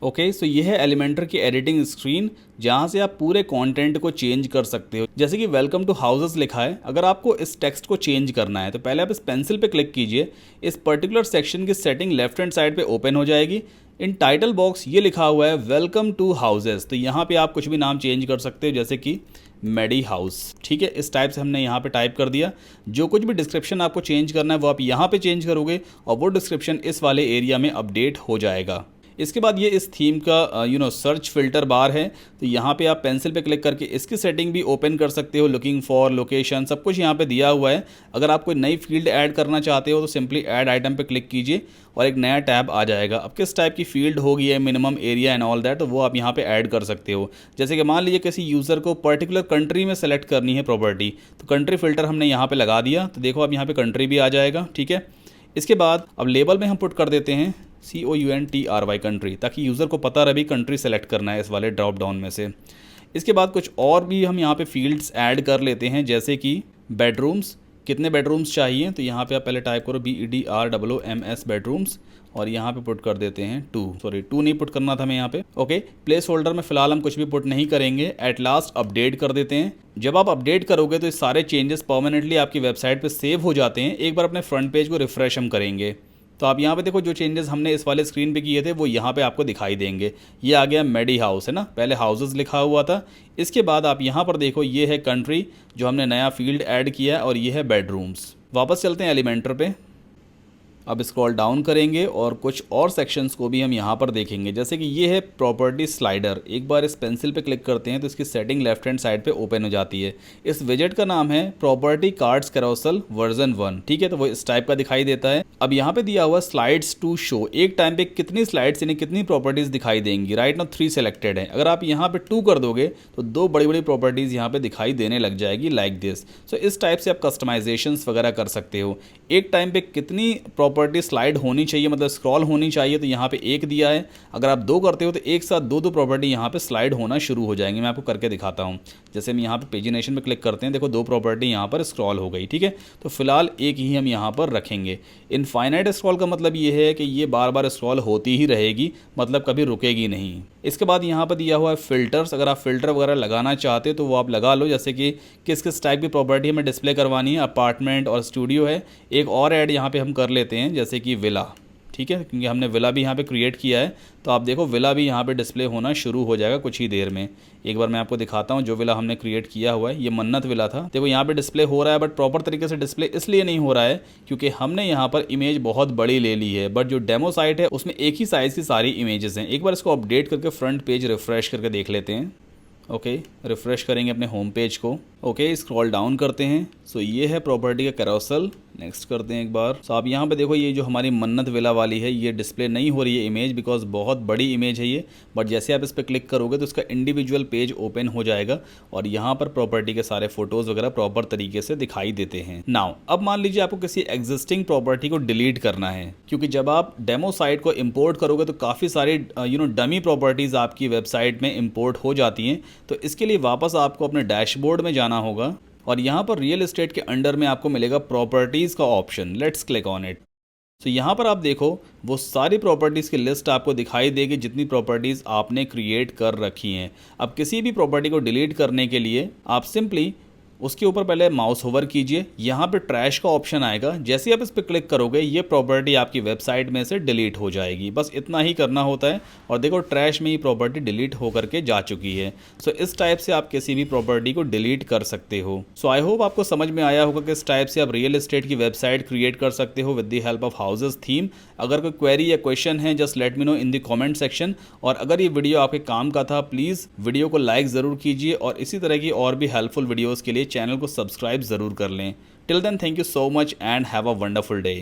ओके, सो ये है एलिमेंटर की एडिटिंग स्क्रीन जहाँ से आप पूरे कंटेंट को चेंज कर सकते हो। जैसे कि वेलकम टू हाउसेस लिखा है, अगर आपको इस टेक्स्ट को चेंज करना है तो पहले आप इस पेंसिल पे क्लिक कीजिए। इस पर्टिकुलर सेक्शन की सेटिंग लेफ्ट हैंड साइड पे ओपन हो जाएगी। इन टाइटल बॉक्स ये लिखा हुआ है वेलकम टू हाउसेस, तो यहाँ पे आप कुछ भी नाम चेंज कर सकते हो, जैसे कि मेडी हाउस। ठीक है, इस टाइप से हमने यहाँ पे टाइप कर दिया। जो कुछ भी डिस्क्रिप्शन आपको चेंज करना है वो आप यहाँ पे चेंज करोगे और वो डिस्क्रिप्शन इस वाले एरिया में अपडेट हो जाएगा। इसके बाद ये इस थीम का सर्च फिल्टर बार है, तो यहाँ पे आप पेंसिल पे क्लिक करके इसकी सेटिंग भी ओपन कर सकते हो। लुकिंग फॉर, लोकेशन, सब कुछ यहाँ पे दिया हुआ है। अगर आप कोई नई फील्ड ऐड करना चाहते हो तो सिंपली ऐड आइटम पे क्लिक कीजिए और एक नया टैब आ जाएगा। अब किस टाइप की फील्ड होगी है, minimum area and all that, तो वो आप यहाँ पे ऐड कर सकते हो। जैसे कि मान लीजिए किसी यूज़र को पर्टिकुलर कंट्री में सेलेक्ट करनी है प्रॉपर्टी, तो कंट्री फिल्टर हमने यहाँ पर लगा दिया, तो देखो अब यहाँ पर कंट्री भी आ जाएगा। ठीक है, इसके बाद अब लेबल में हम पुट कर देते हैं COUNTRY कंट्री, ताकि यूज़र को पता रहे कंट्री सेलेक्ट करना है इस वाले ड्रॉप डाउन में से। इसके बाद कुछ और भी हम यहाँ पे फील्ड्स ऐड कर लेते हैं, जैसे कि बेडरूम्स, कितने बेडरूम्स चाहिए, तो यहाँ पे आप पहले टाइप करो BEDROOMS बेडरूम्स और यहाँ पे पुट कर देते हैं 2 नहीं पुट करना था हमें यहाँ पे। ओके, प्लेस होल्डर में फिलहाल हम कुछ भी पुट नहीं करेंगे। एट लास्ट अपडेट कर देते हैं। जब आप अपडेट करोगे तो ये सारे चेंजेस परमानेंटली आपकी वेबसाइट पे सेव हो जाते हैं। एक बार अपने फ्रंट पेज को रिफ्रेश हम करेंगे तो आप यहाँ पे देखो जो चेंजेस हमने इस वाले स्क्रीन पे किए थे वो यहाँ पे आपको दिखाई देंगे। ये आ गया मेडी हाउस, है ना, पहले हाउसेस लिखा हुआ था। इसके बाद आप यहाँ पर देखो ये है कंट्री जो हमने नया फील्ड ऐड किया है और ये है बेडरूम्स। वापस चलते हैं एलिमेंटर पे। अब स्क्रॉल डाउन करेंगे और कुछ और सेक्शंस को भी हम यहाँ पर देखेंगे, जैसे कि ये है प्रॉपर्टी स्लाइडर। एक बार इस पेंसिल पे क्लिक करते हैं तो इसकी सेटिंग लेफ्ट हैंड साइड पे ओपन हो जाती है। इस विजेट का नाम है प्रॉपर्टी कार्ड्स कैरोसेल वर्जन 1। ठीक है, तो वो इस टाइप का दिखाई देता है। अब यहाँ पे दिया हुआ स्लाइड्स टू शो, एक टाइम पे कितनी स्लाइड्स यानी कितनी प्रॉपर्टीज दिखाई देंगी। राइट नाउ 3 सेलेक्टेड है, अगर आप यहाँ पे 2 कर दोगे तो 2 बड़ी बड़ी प्रॉपर्टीज यहाँ पे दिखाई देने लग जाएगी लाइक दिस। सो इस टाइप से आप कस्टमाइजेशंस वगैरह कर सकते हो। एक टाइम पे कितनी प्रॉपर्टी स्लाइड होनी चाहिए, मतलब स्क्रॉल होनी चाहिए, तो यहाँ पे 1 दिया है। अगर आप 2 करते हो तो एक साथ 2 प्रॉपर्टी यहाँ पे स्लाइड होना शुरू हो जाएंगे। मैं आपको करके दिखाता हूँ। जैसे हम यहाँ पे पेजिनेशन पे क्लिक करते हैं, देखो 2 प्रॉपर्टी यहाँ पर स्क्रॉल हो गई। ठीक है, तो फिलहाल एक ही हम यहाँ पर रखेंगे। इनफाइनाइट स्क्रॉल का मतलब ये है कि ये बार बार स्क्रॉल होती ही रहेगी, मतलब कभी रुकेगी नहीं। इसके बाद यहाँ पर दिया हुआ है फिल्टर्स। अगर आप फिल्टर वगैरह लगाना चाहते हो तो वो आप लगा लो, जैसे कि किस किस टाइप की प्रॉपर्टी हमें डिस्प्ले करवानी है। अपार्टमेंट और स्टूडियो है। एक और ऐड यहाँ पे हम कर लेते हैं, जैसे कि विला। ठीक है, क्योंकि हमने विला भी यहाँ पे क्रिएट किया है, तो आप देखो विला भी यहाँ पे डिस्प्ले होना शुरू हो जाएगा कुछ ही देर में। एक बार मैं आपको दिखाता हूँ जो विला हमने क्रिएट किया हुआ है। ये मन्नत विला था, देखो यहाँ पे डिस्प्ले हो रहा है, बट प्रॉपर तरीके से डिस्प्ले इसलिए नहीं हो रहा है क्योंकि हमने यहाँ पर इमेज बहुत बड़ी ले ली है। बट जो डेमो साइट है उसमें एक ही साइज़ की सारी इमेजेस हैं। एक बार इसको अपडेट करके फ्रंट पेज रिफ्रेश करके देख लेते हैं। ओके, रिफ्रेश करेंगे अपने होम पेज को। ओके, स्क्रॉल डाउन करते हैं। सो ये है प्रॉपर्टी का कैरोसेल। नेक्स्ट करते हैं एक बार। सो आप यहाँ पे देखो ये जो हमारी मन्नत विला वाली है ये डिस्प्ले नहीं हो रही है इमेज, बिकॉज बहुत बड़ी इमेज है ये। बट जैसे आप इस पर क्लिक करोगे तो इसका इंडिविजुअल पेज ओपन हो जाएगा और यहाँ पर प्रॉपर्टी के सारे फोटोज वगैरह प्रॉपर तरीके से दिखाई देते हैं। नाउ अब मान लीजिए आपको किसी एग्जिस्टिंग प्रॉपर्टी को डिलीट करना है, क्योंकि जब आप डेमो साइट को इम्पोर्ट करोगे तो काफ़ी सारी डमी प्रॉपर्टीज़ आपकी वेबसाइट में इम्पोर्ट हो जाती हैं। तो इसके लिए वापस आपको अपने डैशबोर्ड में जाना होगा और यहाँ पर रियल एस्टेट के अंडर में आपको मिलेगा प्रॉपर्टीज़ का option. Let's click on it. तो यहाँ पर आप देखो वो सारी प्रॉपर्टीज़ की लिस्ट आपको दिखाई देगी जितनी प्रॉपर्टीज़ आपने क्रिएट कर रखी हैं। अब किसी भी प्रॉपर्टी को डिलीट करने के लिए आप सिंपली उसके ऊपर पहले माउस होवर कीजिए, यहाँ पे ट्रैश का ऑप्शन आएगा। जैसे ही आप इस पर क्लिक करोगे ये प्रॉपर्टी आपकी वेबसाइट में से डिलीट हो जाएगी। बस इतना ही करना होता है और देखो ट्रैश में ही प्रॉपर्टी डिलीट होकर के जा चुकी है। सो इस टाइप से आप किसी भी प्रॉपर्टी को डिलीट कर सकते हो। सो आई होप आपको समझ में आया होगा कि इस टाइप से आप रियल एस्टेट की वेबसाइट क्रिएट कर सकते हो with the help of houses theme. अगर कोई क्वेरी या क्वेश्चन है just let me know in the comment section. और अगर ये वीडियो आपके काम का था प्लीज़ वीडियो को लाइक ज़रूर कीजिए और इसी तरह की और भी हेल्पफुल वीडियोज़ के लिए चैनल को सब्सक्राइब ज़रूर कर लें। Till then thank you so much and have a wonderful day.